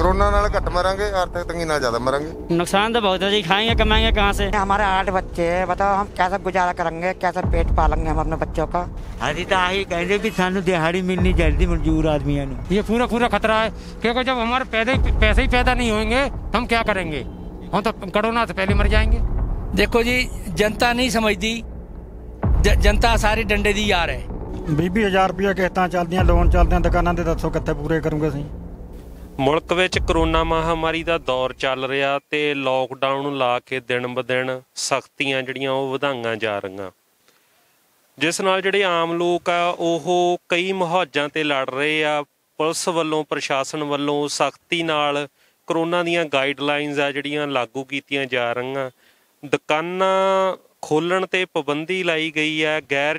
Corona नाल घट मरांगे, आर्थिक तंगी नाल ज़्यादा मरांगे। नुकसान तो बहुत है जी, खाएंगे कमाएंगे कहाँ से। हमारे 8 बच्चे हैं, बताओ हम कैसे गुजारा करेंगे, कैसे पेट पालेंगे हम अपने बच्चों का। अभी तो आही कहते भी सानू दिहाड़ी मिलनी चाहिए मजदूर आदमियों को। ये पूरा खतरा है, क्योंकि जब हमारे पैसे ही पैदा नहीं होंगे तो हम क्या करेंगे? हम तो कोरोना से पहले मर जाएंगे। देखो जी, जनता नहीं समझती, जनता सारी डंडे दी यार है। 20,000 रुपया किस्तां चलदियां, लोन चलदे, दुकानां ते दसो कित्थे पूरे करूंगे ਅਸੀਂ। ਮੁਲਕ ਵਿੱਚ ਕਰੋਨਾ ਮਹਾਮਾਰੀ ਦਾ ਦੌਰ ਚੱਲ ਰਿਹਾ ਤੇ ਲੋਕਡਾਊਨ ਲਾ ਕੇ ਦਿਨ ਬ ਦਿਨ ਸਖਤੀਆਂ ਜਿਹੜੀਆਂ ਉਹ ਵਧਾਈਆਂ ਜਾ ਰਹੀਆਂ, ਜਿਸ ਨਾਲ ਜਿਹੜੇ ਆਮ ਲੋਕ ਆ ਉਹ ਕਈ ਮੁਹਾਜ਼ਾਂ ਤੇ ਲੜ ਰਹੇ ਆ। ਪੁਲਿਸ ਵੱਲੋਂ, ਪ੍ਰਸ਼ਾਸਨ ਵੱਲੋਂ ਸਖਤੀ ਨਾਲ ਕਰੋਨਾ ਦੀਆਂ ਗਾਈਡਲਾਈਨਸ ਆ ਜਿਹੜੀਆਂ ਲਾਗੂ ਕੀਤੀਆਂ ਜਾ ਰਹੀਆਂ। ਦੁਕਾਨਾਂ ਖੋਲ੍ਹਣ 'ਤੇ ਪਾਬੰਦੀ ਲਾਈ ਗਈ ਹੈ। ਗੈਰ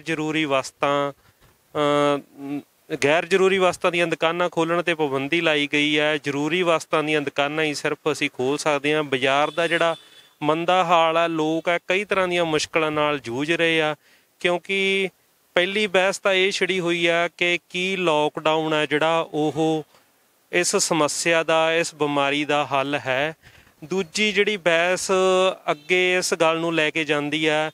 ਜ਼ਰੂਰੀ ਵਸਤਾਂ ਦੀਆਂ ਦੁਕਾਨਾਂ ਖੋਲ੍ਹਣ 'ਤੇ ਪਾਬੰਦੀ ਲਾਈ ਗਈ ਹੈ। ਜ਼ਰੂਰੀ ਵਸਤਾਂ ਦੀਆਂ ਦੁਕਾਨਾਂ ਹੀ ਸਿਰਫ ਅਸੀਂ ਖੋਲ੍ਹ ਸਕਦੇ ਹਾਂ। ਬਾਜ਼ਾਰ ਦਾ ਜਿਹੜਾ ਮੰਦਾ ਹਾਲ ਆ, ਲੋਕ ਆ ਕਈ ਤਰ੍ਹਾਂ ਦੀਆਂ ਮੁਸ਼ਕਿਲਾਂ ਨਾਲ ਜੂਝ ਰਹੇ ਆ, ਕਿਉਂਕਿ ਪਹਿਲੀ ਬਹਿਸ ਤਾਂ ਇਹ ਛਿੜੀ ਹੋਈ ਆ ਕਿ ਕੀ ਲੋਕਡਾਊਨ ਹੈ ਜਿਹੜਾ ਉਹ ਇਸ ਸਮੱਸਿਆ ਦਾ, ਇਸ ਬਿਮਾਰੀ ਦਾ ਹੱਲ ਹੈ। ਦੂਜੀ ਜਿਹੜੀ ਬਹਿਸ ਅੱਗੇ ਇਸ ਗੱਲ ਨੂੰ ਲੈ ਕੇ ਜਾਂਦੀ ਆ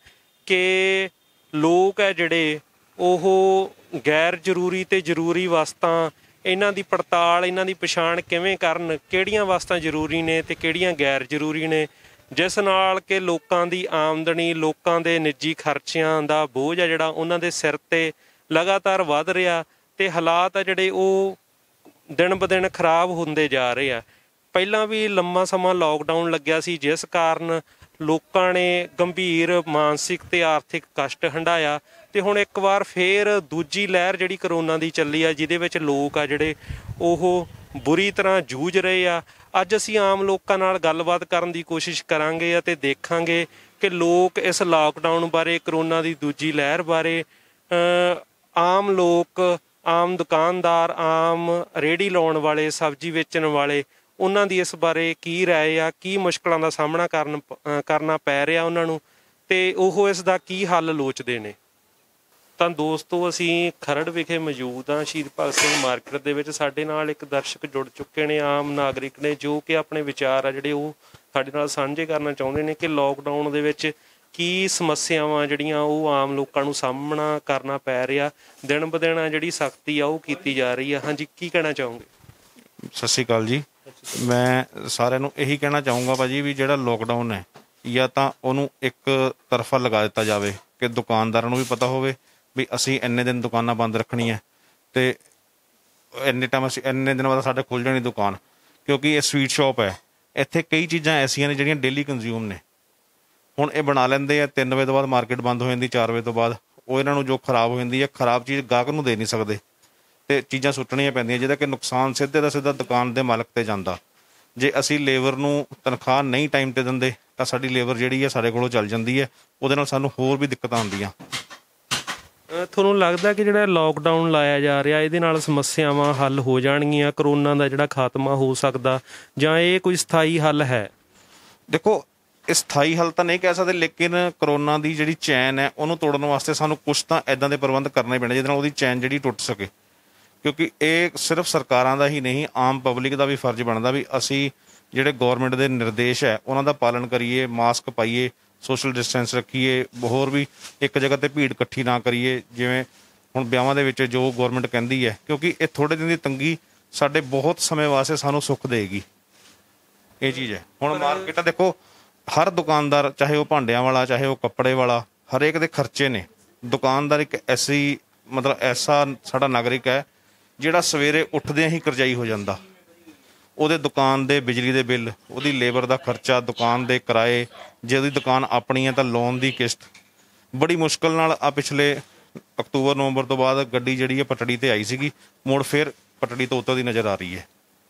ਕਿ ਲੋਕ ਹੈ ਜਿਹੜੇ ਉਹ ਗੈਰ ਜ਼ਰੂਰੀ ਅਤੇ ਜ਼ਰੂਰੀ ਵਸਤਾਂ, ਇਹਨਾਂ ਦੀ ਪੜਤਾਲ, ਇਹਨਾਂ ਦੀ ਪਛਾਣ ਕਿਵੇਂ ਕਰਨ, ਕਿਹੜੀਆਂ ਵਸਤਾਂ ਜ਼ਰੂਰੀ ਨੇ ਅਤੇ ਕਿਹੜੀਆਂ ਗੈਰ ਜ਼ਰੂਰੀ ਨੇ, ਜਿਸ ਨਾਲ ਕਿ ਲੋਕਾਂ ਦੀ ਆਮਦਨੀ, ਲੋਕਾਂ ਦੇ ਨਿੱਜੀ ਖਰਚਿਆਂ ਦਾ ਬੋਝ ਆ ਜਿਹੜਾ ਉਹਨਾਂ ਦੇ ਸਿਰ 'ਤੇ ਲਗਾਤਾਰ ਵੱਧ ਰਿਹਾ ਅਤੇ ਹਾਲਾਤ ਆ ਜਿਹੜੇ ਉਹ ਦਿਨ ਬ ਦਿਨ ਖਰਾਬ ਹੁੰਦੇ ਜਾ ਰਹੇ ਆ। ਪਹਿਲਾਂ ਵੀ ਲੰਮਾ ਸਮਾਂ ਲੋਕਡਾਊਨ ਲੱਗਿਆ ਸੀ, ਜਿਸ ਕਾਰਨ ਲੋਕਾਂ ਨੇ ਗੰਭੀਰ ਮਾਨਸਿਕ ਅਤੇ ਆਰਥਿਕ ਕਸ਼ਟ ਹੰਢਾਇਆ ਅਤੇ ਹੁਣ ਇੱਕ ਵਾਰ ਫੇਰ ਦੂਜੀ ਲਹਿਰ ਜਿਹੜੀ ਕਰੋਨਾ ਦੀ ਚੱਲੀ ਆ, ਜਿਹਦੇ ਵਿੱਚ ਲੋਕ ਆ ਜਿਹੜੇ ਉਹ ਬੁਰੀ ਤਰ੍ਹਾਂ ਜੂਝ ਰਹੇ ਆ। ਅੱਜ ਅਸੀਂ ਆਮ ਲੋਕਾਂ ਨਾਲ ਗੱਲਬਾਤ ਕਰਨ ਦੀ ਕੋਸ਼ਿਸ਼ ਕਰਾਂਗੇ ਅਤੇ ਦੇਖਾਂਗੇ ਕਿ ਲੋਕ ਇਸ ਲਾਕਡਾਊਨ ਬਾਰੇ, ਕਰੋਨਾ ਦੀ ਦੂਜੀ ਲਹਿਰ ਬਾਰੇ, ਆਮ ਲੋਕ, ਆਮ ਦੁਕਾਨਦਾਰ, ਆਮ ਰੇਹੜੀ ਲਾਉਣ ਵਾਲੇ, ਸਬਜ਼ੀ ਵੇਚਣ ਵਾਲੇ, ਉਹਨਾਂ ਦੀ ਇਸ ਬਾਰੇ ਕੀ ਰਾਏ ਆ, ਕੀ ਮੁਸ਼ਕਿਲਾਂ ਦਾ ਸਾਹਮਣਾ ਕਰਨਾ ਪੈ ਰਿਹਾ ਉਹਨਾਂ ਨੂੰ ਅਤੇ ਉਹ ਇਸ ਦਾ ਕੀ ਹੱਲ ਲੋਚਦੇ ਨੇ। ਤਾਂ ਦੋਸਤੋ, ਅਸੀਂ ਖਰੜ ਵਿਖੇ ਮੌਜੂਦ ਹਾਂ, ਸ਼ਹੀਦ ਭਗਤ ਸਿੰਘ ਮਾਰਕੀਟ ਦੇ ਵਿੱਚ। ਸਾਡੇ ਨਾਲ ਇੱਕ ਦਰਸ਼ਕ ਜੁੜ ਚੁੱਕੇ ਨੇ, ਆਮ ਨਾਗਰਿਕ ਨੇ, ਜੋ ਕਿ ਆਪਣੇ ਵਿਚਾਰ ਆ ਜਿਹੜੇ ਉਹ ਸਾਡੇ ਨਾਲ ਸਾਂਝੇ ਕਰਨਾ ਚਾਹੁੰਦੇ ਨੇ ਕਿ ਲੋਕਡਾਊਨ ਦੇ ਵਿੱਚ ਕੀ ਸਮੱਸਿਆਵਾਂ ਜਿਹੜੀਆਂ ਉਹ ਆਮ ਲੋਕਾਂ ਨੂੰ ਸਾਹਮਣਾ ਕਰਨਾ ਪੈ ਰਿਹਾ। ਦਿਨ ਬ ਦਿਨ ਜਿਹੜੀ ਸਖਤੀ ਆ ਉਹ ਕੀਤੀ ਜਾ ਰਹੀ ਆ। ਹਾਂਜੀ, ਕੀ ਕਹਿਣਾ ਚਾਹੋਗੇ? ਸਤਿ ਸ਼੍ਰੀ ਅਕਾਲ ਜੀ। ਮੈਂ ਸਾਰਿਆਂ ਨੂੰ ਇਹੀ ਕਹਿਣਾ ਚਾਹੂੰਗਾ ਭਾਜੀ ਵੀ ਜਿਹੜਾ ਲੋਕਡਾਊਨ ਹੈ, ਜਾਂ ਤਾਂ ਉਹਨੂੰ ਇੱਕ ਤਰਫਾ ਲਗਾ ਦਿੱਤਾ ਜਾਵੇ ਕਿ ਦੁਕਾਨਦਾਰਾਂ ਨੂੰ ਵੀ ਪਤਾ ਹੋਵੇ ਵੀ ਅਸੀਂ ਇੰਨੇ ਦਿਨ ਦੁਕਾਨਾਂ ਬੰਦ ਰੱਖਣੀ ਹੈ ਅਤੇ ਇੰਨੇ ਟਾਈਮ ਅਸੀਂ ਇੰਨੇ ਦਿਨਾਂ ਬਾਅਦ ਸਾਡੇ ਖੁੱਲ੍ਹ ਜਾਣੀ ਦੁਕਾਨ। ਕਿਉਂਕਿ ਇਹ ਸਵੀਟ ਸ਼ੋਪ ਹੈ, ਇੱਥੇ ਕਈ ਚੀਜ਼ਾਂ ਐਸੀਆਂ ਨੇ ਜਿਹੜੀਆਂ ਡੇਲੀ ਕੰਜ਼ਿਊਮ ਨੇ। ਹੁਣ ਇਹ ਬਣਾ ਲੈਂਦੇ ਆ 3 ਵਜੇ ਤੋਂ ਬਾਅਦ ਮਾਰਕੀਟ ਬੰਦ ਹੋ ਜਾਂਦੀ, 4 ਵਜੇ ਤੋਂ ਬਾਅਦ ਉਹ ਇਹਨਾਂ ਨੂੰ ਜੋ ਖਰਾਬ ਹੋ ਜਾਂਦੀ ਹੈ, ਖਰਾਬ ਚੀਜ਼ ਗਾਹਕ ਨੂੰ ਦੇ ਨਹੀਂ ਸਕਦੇ ਅਤੇ ਚੀਜ਼ਾਂ ਸੁੱਟਣੀਆਂ ਪੈਂਦੀਆਂ, ਜਿਹਦਾ ਕਿ ਨੁਕਸਾਨ ਸਿੱਧੇ ਦਾ ਸਿੱਧਾ ਦੁਕਾਨ ਦੇ ਮਾਲਕ 'ਤੇ ਜਾਂਦਾ। ਜੇ ਅਸੀਂ ਲੇਬਰ ਨੂੰ ਤਨਖਾਹ ਨਹੀਂ ਟਾਈਮ 'ਤੇ ਦਿੰਦੇ ਤਾਂ ਸਾਡੀ ਲੇਬਰ ਜਿਹੜੀ ਹੈ ਸਾਡੇ ਕੋਲੋਂ ਚੱਲ ਜਾਂਦੀ ਹੈ, ਉਹਦੇ ਨਾਲ ਸਾਨੂੰ ਹੋਰ ਵੀ ਦਿੱਕਤਾਂ ਆਉਂਦੀਆਂ। ਤੁਹਾਨੂੰ ਲੱਗਦਾ ਕਿ ਜਿਹੜਾ ਲੋਕਡਾਊਨ ਲਾਇਆ ਜਾ ਰਿਹਾ ਇਹਦੇ ਨਾਲ ਸਮੱਸਿਆਵਾਂ ਹੱਲ ਹੋ ਜਾਣਗੀਆਂ, ਕਰੋਨਾ ਦਾ ਜਿਹੜਾ ਖਾਤਮਾ ਹੋ ਸਕਦਾ, ਜਾਂ ਇਹ ਕੋਈ ਸਥਾਈ ਹੱਲ ਹੈ? ਦੇਖੋ, ਇਹ ਸਥਾਈ ਹੱਲ ਤਾਂ ਨਹੀਂ ਕਹਿ ਸਕਦੇ, ਲੇਕਿਨ ਕਰੋਨਾ ਦੀ ਜਿਹੜੀ ਚੈਨ ਹੈ ਉਹਨੂੰ ਤੋੜਨ ਵਾਸਤੇ ਸਾਨੂੰ ਕੁਛ ਤਾਂ ਇੱਦਾਂ ਦੇ ਪ੍ਰਬੰਧ ਕਰਨੇ ਪੈਣੇ ਜਿਹਦੇ ਨਾਲ ਉਹਦੀ ਚੈਨ ਜਿਹੜੀ ਟੁੱਟ ਸਕੇ। ਕਿਉਂਕਿ ਇਹ ਸਿਰਫ ਸਰਕਾਰਾਂ ਦਾ ਹੀ ਨਹੀਂ, ਆਮ ਪਬਲਿਕ ਦਾ ਵੀ ਫਰਜ਼ ਬਣਦਾ ਵੀ ਅਸੀਂ ਜਿਹੜੇ ਗੌਰਮੈਂਟ ਦੇ ਨਿਰਦੇਸ਼ ਹੈ ਉਹਨਾਂ ਦਾ ਪਾਲਣ ਕਰੀਏ, ਮਾਸਕ ਪਾਈਏ, ਸੋਸ਼ਲ ਡਿਸਟੈਂਸ ਰੱਖੀਏ, ਹੋਰ ਵੀ ਇੱਕ ਜਗ੍ਹਾ 'ਤੇ ਭੀੜ ਇਕੱਠੀ ਨਾ ਕਰੀਏ। ਜਿਵੇਂ ਹੁਣ ਵਿਆਹਾਂ ਦੇ ਵਿੱਚ ਜੋ ਗੌਰਮੈਂਟ ਕਹਿੰਦੀ ਹੈ, ਕਿਉਂਕਿ ਇਹ ਥੋੜ੍ਹੇ ਦਿਨ ਦੀ ਤੰਗੀ ਸਾਡੇ ਬਹੁਤ ਸਮੇਂ ਵਾਸਤੇ ਸਾਨੂੰ ਸੁੱਖ ਦੇਗੀ, ਇਹ ਚੀਜ਼ ਹੈ। ਹੁਣ ਮਾਰਕੀਟਾਂ ਦੇਖੋ, ਹਰ ਦੁਕਾਨਦਾਰ, ਚਾਹੇ ਉਹ ਭਾਂਡਿਆਂ ਵਾਲਾ, ਚਾਹੇ ਉਹ ਕੱਪੜੇ ਵਾਲਾ, ਹਰੇਕ ਦੇ ਖਰਚੇ ਨੇ। ਦੁਕਾਨਦਾਰ ਇੱਕ ਐਸਾ ਸਾਡਾ ਨਾਗਰਿਕ ਹੈ ਜਿਹੜਾ ਸਵੇਰੇ ਉੱਠਦਿਆਂ ਹੀ ਕਰਜ਼ਾਈ ਹੋ ਜਾਂਦਾ। ਉਹਦੇ ਦੁਕਾਨ ਦੇ ਬਿਜਲੀ ਦੇ ਬਿੱਲ, ਉਹਦੀ ਲੇਬਰ ਦਾ ਖਰਚਾ, ਦੁਕਾਨ ਦੇ ਕਿਰਾਏ, ਜੇ ਉਹਦੀ ਦੁਕਾਨ ਆਪਣੀ ਹੈ ਤਾਂ ਲੋਨ ਦੀ ਕਿਸ਼ਤ। ਬੜੀ ਮੁਸ਼ਕਿਲ ਨਾਲ ਪਿਛਲੇ ਅਕਤੂਬਰ ਨਵੰਬਰ ਤੋਂ ਬਾਅਦ ਗੱਡੀ ਜਿਹੜੀ ਹੈ ਪਟੜੀ 'ਤੇ ਆਈ ਸੀਗੀ, ਮੁੜ ਫਿਰ ਪਟੜੀ ਤੋਂ ਉੱਤਰਦੀ ਨਜ਼ਰ ਆ ਰਹੀ ਹੈ।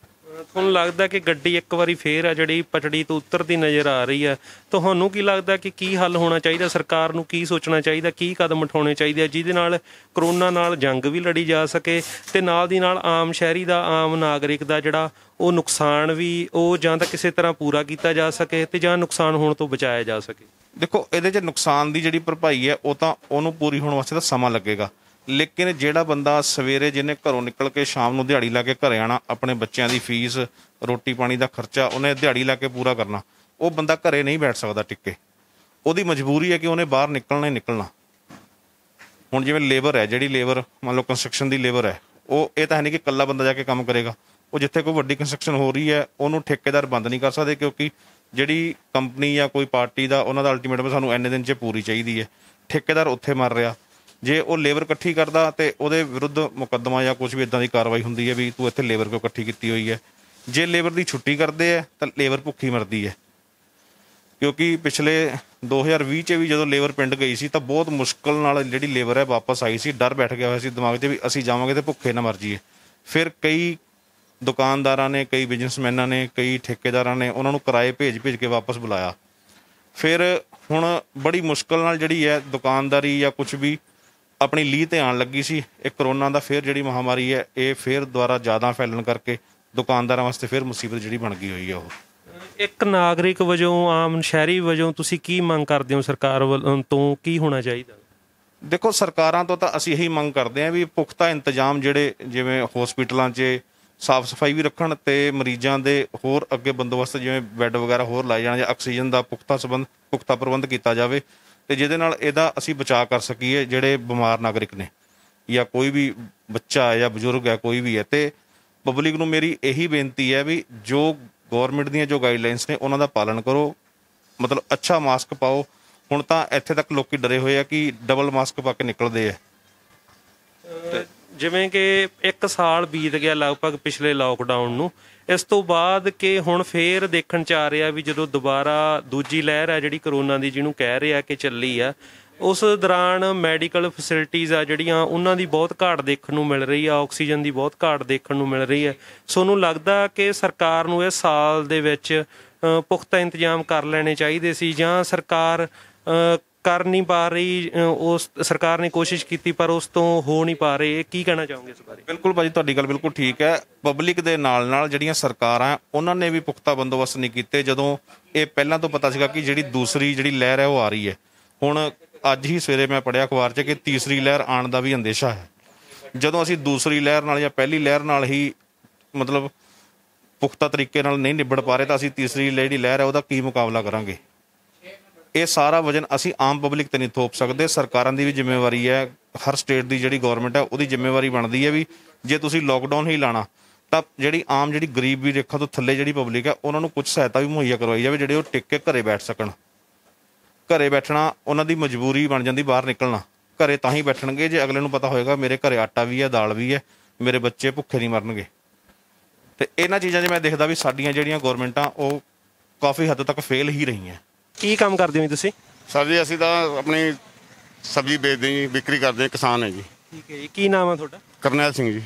ਤੁਹਾਨੂੰ ਲੱਗਦਾ ਕਿ ਗੱਡੀ ਇੱਕ ਵਾਰੀ ਫੇਰ ਆ ਜਿਹੜੀ ਪਟੜੀ ਤੋਂ ਉਤਰਦੀ ਨਜ਼ਰ ਆ ਰਹੀ ਹੈ? ਤੁਹਾਨੂੰ ਕੀ ਲੱਗਦਾ ਕਿ ਕੀ ਹੱਲ ਹੋਣਾ ਚਾਹੀਦਾ? ਸਰਕਾਰ ਨੂੰ ਕੀ ਸੋਚਣਾ ਚਾਹੀਦਾ, ਕੀ ਕਦਮ ਉਠਾਉਣੇ ਚਾਹੀਦੇ ਆ ਜਿਹਦੇ ਨਾਲ ਕਰੋਨਾ ਨਾਲ ਜੰਗ ਵੀ ਲੜੀ ਜਾ ਸਕੇ ਅਤੇ ਨਾਲ ਦੀ ਨਾਲ ਆਮ ਸ਼ਹਿਰੀ ਦਾ, ਆਮ ਨਾਗਰਿਕ ਦਾ ਜਿਹੜਾ ਉਹ ਨੁਕਸਾਨ ਵੀ ਉਹ ਜਾਂ ਤਾਂ ਕਿਸੇ ਤਰ੍ਹਾਂ ਪੂਰਾ ਕੀਤਾ ਜਾ ਸਕੇ ਅਤੇ ਜਾਂ ਨੁਕਸਾਨ ਹੋਣ ਤੋਂ ਬਚਾਇਆ ਜਾ ਸਕੇ? ਦੇਖੋ, ਇਹਦੇ 'ਚ ਨੁਕਸਾਨ ਦੀ ਜਿਹੜੀ ਭਰਪਾਈ ਹੈ ਉਹ ਤਾਂ ਉਹਨੂੰ ਪੂਰੀ ਹੋਣ ਵਾਸਤੇ ਤਾਂ ਸਮਾਂ ਲੱਗੇਗਾ, ਲੇਕਿਨ ਜਿਹੜਾ ਬੰਦਾ ਸਵੇਰੇ ਜਿਹਨੇ ਘਰੋਂ ਨਿਕਲ ਕੇ ਸ਼ਾਮ ਨੂੰ ਦਿਹਾੜੀ ਲਾ ਕੇ ਘਰੇ ਆਉਣਾ, ਆਪਣੇ ਬੱਚਿਆਂ ਦੀ ਫੀਸ, ਰੋਟੀ ਪਾਣੀ ਦਾ ਖਰਚਾ ਉਹਨੇ ਦਿਹਾੜੀ ਲਾ ਕੇ ਪੂਰਾ ਕਰਨਾ, ਉਹ ਬੰਦਾ ਘਰੇ ਨਹੀਂ ਬੈਠ ਸਕਦਾ ਟਿੱਕੇ। ਉਹਦੀ ਮਜਬੂਰੀ ਹੈ ਕਿ ਉਹਨੇ ਬਾਹਰ ਨਿਕਲਣਾ ਹੀ ਨਿਕਲਣਾ। ਹੁਣ ਜਿਵੇਂ ਲੇਬਰ ਹੈ, ਜਿਹੜੀ ਲੇਬਰ ਮੰਨ ਲਓ ਕੰਸਟਰਕਸ਼ਨ ਦੀ ਲੇਬਰ ਹੈ, ਉਹ ਇਹ ਤਾਂ ਹੈ ਨਹੀਂ ਕਿ ਇਕੱਲਾ ਬੰਦਾ ਜਾ ਕੇ ਕੰਮ ਕਰੇਗਾ। ਉਹ ਜਿੱਥੇ ਕੋਈ ਵੱਡੀ ਕੰਸਟਰਕਸ਼ਨ ਹੋ ਰਹੀ ਹੈ ਉਹਨੂੰ ਠੇਕੇਦਾਰ ਬੰਦ ਨਹੀਂ ਕਰ ਸਕਦੇ, ਕਿਉਂਕਿ ਜਿਹੜੀ ਕੰਪਨੀ ਜਾਂ ਕੋਈ ਪਾਰਟੀ ਦਾ ਉਹਨਾਂ ਦਾ ਅਲਟੀਮੇਟਮ ਸਾਨੂੰ ਇੰਨੇ ਦਿਨ 'ਚ ਪੂਰੀ ਚਾਹੀਦੀ ਹੈ। ਠੇਕੇਦਾਰ ਉੱਥੇ ਮਰ ਰਿਹਾ, ਜੇ ਉਹ ਲੇਬਰ ਇਕੱਠੀ ਕਰਦਾ ਤੇ ਉਹਦੇ ਵਿਰੁੱਧ ਮੁਕੱਦਮਾ ਜਾਂ ਕੁਝ ਵੀ ਇੱਦਾਂ ਦੀ ਕਾਰਵਾਈ ਹੁੰਦੀ ਹੈ ਵੀ ਤੂੰ ਇੱਥੇ ਲੇਬਰ ਕਿਉਂ ਇਕੱਠੀ ਕੀਤੀ ਹੋਈ ਹੈ। ਜੇ ਲੇਬਰ ਦੀ ਛੁੱਟੀ ਕਰਦੇ ਹੈ ਤਾਂ ਲੇਬਰ ਭੁੱਖੀ ਮਰਦੀ ਹੈ, ਕਿਉਂਕਿ ਪਿਛਲੇ 2020 'ਚ ਵੀ ਜਦੋਂ ਲੇਬਰ ਪਿੰਡ ਗਈ ਸੀ ਤਾਂ ਬਹੁਤ ਮੁਸ਼ਕਲ ਨਾਲ ਜਿਹੜੀ ਲੇਬਰ ਹੈ ਵਾਪਸ ਆਈ ਸੀ। ਡਰ ਬੈਠ ਗਿਆ ਹੋਇਆ ਸੀ ਦਿਮਾਗ 'ਚ ਵੀ ਅਸੀਂ ਜਾਵਾਂਗੇ ਤੇ ਭੁੱਖੇ ਨਾ ਮਰ ਜਾਈਏ। ਫਿਰ ਕਈ ਦੁਕਾਨਦਾਰਾਂ ਨੇ, ਕਈ ਬਿਜ਼ਨਸਮੈਨਾਂ ਨੇ, ਕਈ ਠੇਕੇਦਾਰਾਂ ਨੇ ਉਹਨਾਂ ਨੂੰ ਕਿਰਾਏ ਭੇਜ ਕੇ ਵਾਪਸ ਬੁਲਾਇਆ। ਫਿਰ ਹੁਣ ਬੜੀ ਮੁਸ਼ਕਲ ਨਾਲ ਜਿਹੜੀ ਹੈ ਦੁਕਾਨਦਾਰੀ ਜਾਂ ਕੁਝ ਵੀ ਆਪਣੀ ਲੀਹ 'ਤੇ ਆਉਣ ਲੱਗੀ ਸੀ। ਇਹ ਕਰੋਨਾ ਦਾ ਫਿਰ ਜਿਹੜੀ ਮਹਾਮਾਰੀ ਹੈ ਇਹ ਫਿਰ ਦੁਬਾਰਾ ਜ਼ਿਆਦਾ ਫੈਲਣ ਕਰਕੇ ਦੁਕਾਨਦਾਰਾਂ ਵਾਸਤੇ ਫਿਰ ਮੁਸੀਬਤ ਜਿਹੜੀ ਬਣ ਗਈ ਹੋਈ ਹੈ। ਉਹ ਇੱਕ ਨਾਗਰਿਕ ਵਜੋਂ, ਆਮ ਸ਼ਹਿਰੀ ਵਜੋਂ ਤੁਸੀਂ ਕੀ ਮੰਗ ਕਰਦੇ ਹੋ ਸਰਕਾਰ ਵੱਲੋਂ ਤੋਂ, ਕੀ ਹੋਣਾ ਚਾਹੀਦਾ? ਦੇਖੋ, ਸਰਕਾਰਾਂ ਤੋਂ ਤਾਂ ਅਸੀਂ ਇਹੀ ਮੰਗ ਕਰਦੇ ਹਾਂ ਵੀ ਪੁਖਤਾ ਇੰਤਜ਼ਾਮ ਜਿਹੜੇ ਜਿਵੇਂ ਹੌਸਪੀਟਲਾਂ 'ਚ ਸਾਫ਼ ਸਫਾਈ ਵੀ ਰੱਖਣ ਤੇ ਮਰੀਜ਼ਾਂ ਦੇ ਹੋਰ ਅੱਗੇ ਬੰਦੋਬਸਤ ਜਿਵੇਂ ਬੈੱਡ ਵਗੈਰਾ ਹੋਰ ਲਾਏ ਜਾਣ ਜਾਂ ਆਕਸੀਜਨ ਦਾ ਪੁਖਤਾ ਪ੍ਰਬੰਧ ਕੀਤਾ ਜਾਵੇ ਤੇ ਜਿਹਦੇ ਨਾਲ ਇਹਦਾ ਅਸੀਂ ਬਚਾਅ ਕਰ ਸਕੀਏ। ਜਿਹੜੇ ਬਿਮਾਰ ਨਾਗਰਿਕ ਨੇ ਜਾਂ ਕੋਈ ਵੀ ਬੱਚਾ ਹੈ ਜਾਂ ਬਜ਼ੁਰਗ ਹੈ ਕੋਈ ਵੀ ਹੈ, ਤੇ ਪਬਲਿਕ ਨੂੰ ਮੇਰੀ ਇਹੀ ਬੇਨਤੀ ਹੈ ਵੀ ਜੋ ਗੌਰਮੈਂਟ ਦੀਆਂ ਜੋ ਗਾਈਡਲਾਈਨਸ ਨੇ ਉਹਨਾਂ ਦਾ ਪਾਲਣ ਕਰੋ। ਮਤਲਬ ਅੱਛਾ ਮਾਸਕ ਪਾਓ। ਹੁਣ ਤਾਂ ਇੱਥੇ ਤੱਕ ਲੋਕੀ ਡਰੇ ਹੋਏ ਆ ਕਿ ਡਬਲ ਮਾਸਕ ਪਾ ਕੇ ਨਿਕਲਦੇ ਆ। ਜਿਵੇਂ ਕਿ 1 ਸਾਲ ਬੀਤ ਗਿਆ ਲਗਭਗ ਪਿਛਲੇ ਲਾਕਡਾਊਨ ਨੂੰ, ਇਸ ਤੋਂ ਬਾਅਦ ਕਿ ਹੁਣ ਫੇਰ ਦੇਖਣ 'ਚ ਆ ਰਿਹਾ ਵੀ ਜਦੋਂ ਦੁਬਾਰਾ ਦੂਜੀ ਲਹਿਰ ਹੈ ਜਿਹੜੀ ਕਰੋਨਾ ਦੀ, ਜਿਹਨੂੰ ਕਹਿ ਰਿਹਾ ਕਿ ਚੱਲੀ ਆ, ਉਸ ਦੌਰਾਨ ਮੈਡੀਕਲ ਫੈਸਿਲਿਟੀਜ਼ ਆ ਜਿਹੜੀਆਂ ਉਹਨਾਂ ਦੀ ਬਹੁਤ ਘਾਟ ਦੇਖਣ ਨੂੰ ਮਿਲ ਰਹੀ ਆ, ਆਕਸੀਜਨ ਦੀ ਬਹੁਤ ਘਾਟ ਦੇਖਣ ਨੂੰ ਮਿਲ ਰਹੀ ਹੈ। ਤੁਹਾਨੂੰ ਲੱਗਦਾ ਕਿ ਸਰਕਾਰ ਨੂੰ ਇਸ ਸਾਲ ਦੇ ਵਿੱਚ ਪੁਖਤਾ ਇੰਤਜ਼ਾਮ ਕਰ ਲੈਣੇ ਚਾਹੀਦੇ ਸੀ ਜਾਂ ਸਰਕਾਰ ਕਰ ਨਹੀਂ ਪਾ ਰਹੀ? ਉਸ ਸਰਕਾਰ ਨੇ ਕੋਸ਼ਿਸ਼ ਕੀਤੀ ਪਰ ਉਸ ਤੋਂ ਹੋ ਨਹੀਂ ਪਾ ਰਹੇ। ਕੀ ਕਹਿਣਾ ਚਾਹੋਗੇ ਇਸ ਬਾਰੇ? ਬਿਲਕੁਲ ਭਾਜੀ, ਤੁਹਾਡੀ ਗੱਲ ਬਿਲਕੁਲ ਠੀਕ ਹੈ। ਪਬਲਿਕ ਦੇ ਨਾਲ ਨਾਲ ਜਿਹੜੀਆਂ ਸਰਕਾਰਾਂ ਉਹਨਾਂ ਨੇ ਵੀ ਪੁਖਤਾ ਬੰਦੋਬਸਤ ਨਹੀਂ ਕੀਤੇ। ਜਦੋਂ ਇਹ ਪਹਿਲਾਂ ਤੋਂ ਪਤਾ ਸੀਗਾ ਕਿ ਜਿਹੜੀ ਦੂਸਰੀ ਜਿਹੜੀ ਲਹਿਰ ਹੈ ਉਹ ਆ ਰਹੀ ਹੈ। ਹੁਣ ਅੱਜ ਹੀ ਸਵੇਰੇ ਮੈਂ ਪੜ੍ਹਿਆ ਅਖਬਾਰ 'ਚ ਕਿ ਤੀਸਰੀ ਲਹਿਰ ਆਉਣ ਦਾ ਵੀ ਅੰਦੇਸ਼ਾ ਹੈ। ਜਦੋਂ ਅਸੀਂ ਦੂਸਰੀ ਲਹਿਰ ਨਾਲ ਜਾਂ ਪਹਿਲੀ ਲਹਿਰ ਨਾਲ ਹੀ ਮਤਲਬ ਪੁਖਤਾ ਤਰੀਕੇ ਨਾਲ ਨਹੀਂ ਨਿਬੜ ਪਾ ਰਹੇ ਤਾਂ ਅਸੀਂ ਤੀਸਰੀ ਜਿਹੜੀ ਲਹਿਰ ਹੈ ਉਹਦਾ ਕੀ ਮੁਕਾਬਲਾ ਕਰਾਂਗੇ? ਇਹ ਸਾਰਾ ਵਜਨ ਅਸੀਂ ਆਮ ਪਬਲਿਕ ਤੇ ਨਹੀਂ ਥੋਪ ਸਕਦੇ। ਸਰਕਾਰਾਂ ਦੀ ਵੀ ਜ਼ਿੰਮੇਵਾਰੀ ਹੈ, ਹਰ ਸਟੇਟ ਦੀ ਜਿਹੜੀ ਗੌਰਮੈਂਟ ਹੈ ਉਹਦੀ ਜ਼ਿੰਮੇਵਾਰੀ ਬਣਦੀ ਹੈ ਵੀ ਜੇ ਤੁਸੀਂ ਲੋਕਡਾਊਨ ਹੀ ਲਾਣਾ ਤਾਂ ਜਿਹੜੀ ਆਮ ਜਿਹੜੀ ਗਰੀਬੀ ਰੇਖਾ ਤੋਂ ਥੱਲੇ ਜਿਹੜੀ ਪਬਲਿਕ ਹੈ ਉਹਨਾਂ ਨੂੰ ਕੁਝ ਸਹਾਇਤਾ ਵੀ ਮੁਹੱਈਆ ਕਰਵਾਈ ਜਾਵੇ, ਜਿਹੜੇ ਉਹ ਟਿਕ ਕੇ ਘਰੇ ਬੈਠ ਸਕਣ। ਘਰੇ ਬੈਠਣਾ ਉਹਨਾਂ ਦੀ ਮਜਬੂਰੀ ਬਣ ਜਾਂਦੀ, ਬਾਹਰ ਨਿਕਲਣਾ। ਘਰੇ ਤਾਂ ਹੀ ਬੈਠਣਗੇ ਜੇ ਅਗਲੇ ਨੂੰ ਪਤਾ ਹੋਏਗਾ ਮੇਰੇ ਘਰੇ ਆਟਾ ਵੀ ਹੈ, ਦਾਲ ਵੀ ਹੈ, ਮੇਰੇ ਬੱਚੇ ਭੁੱਖੇ ਨਹੀਂ ਮਰਨਗੇ। ਤੇ ਇਹਨਾਂ ਚੀਜ਼ਾਂ 'ਚ ਮੈਂ ਦੇਖਦਾ ਵੀ ਸਾਡੀਆਂ ਜਿਹੜੀਆਂ ਗੌਰਮੈਂਟਾਂ ਉਹ ਕਾਫੀ ਹੱਦ ਤੱਕ ਫੇਲ ਹੀ ਰਹੀਆਂ। ਕੀ ਕੰਮ ਕਰਦੇ ਹੋ ਤੁਸੀਂ? ਸਰ ਜੀ ਅਸੀਂ ਤਾਂ ਆਪਣੀ ਸਬਜ਼ੀ ਵੇਚਦੇ ਜੀ, ਵਿਕਰੀ ਕਰਦੇ, ਕਿਸਾਨ ਹੈ ਜੀ। ਠੀਕ ਹੈ ਜੀ। ਕੀ ਨਾਮ ਹੈ ਤੁਹਾਡਾ? ਕਰਨੈਲ ਸਿੰਘ ਜੀ।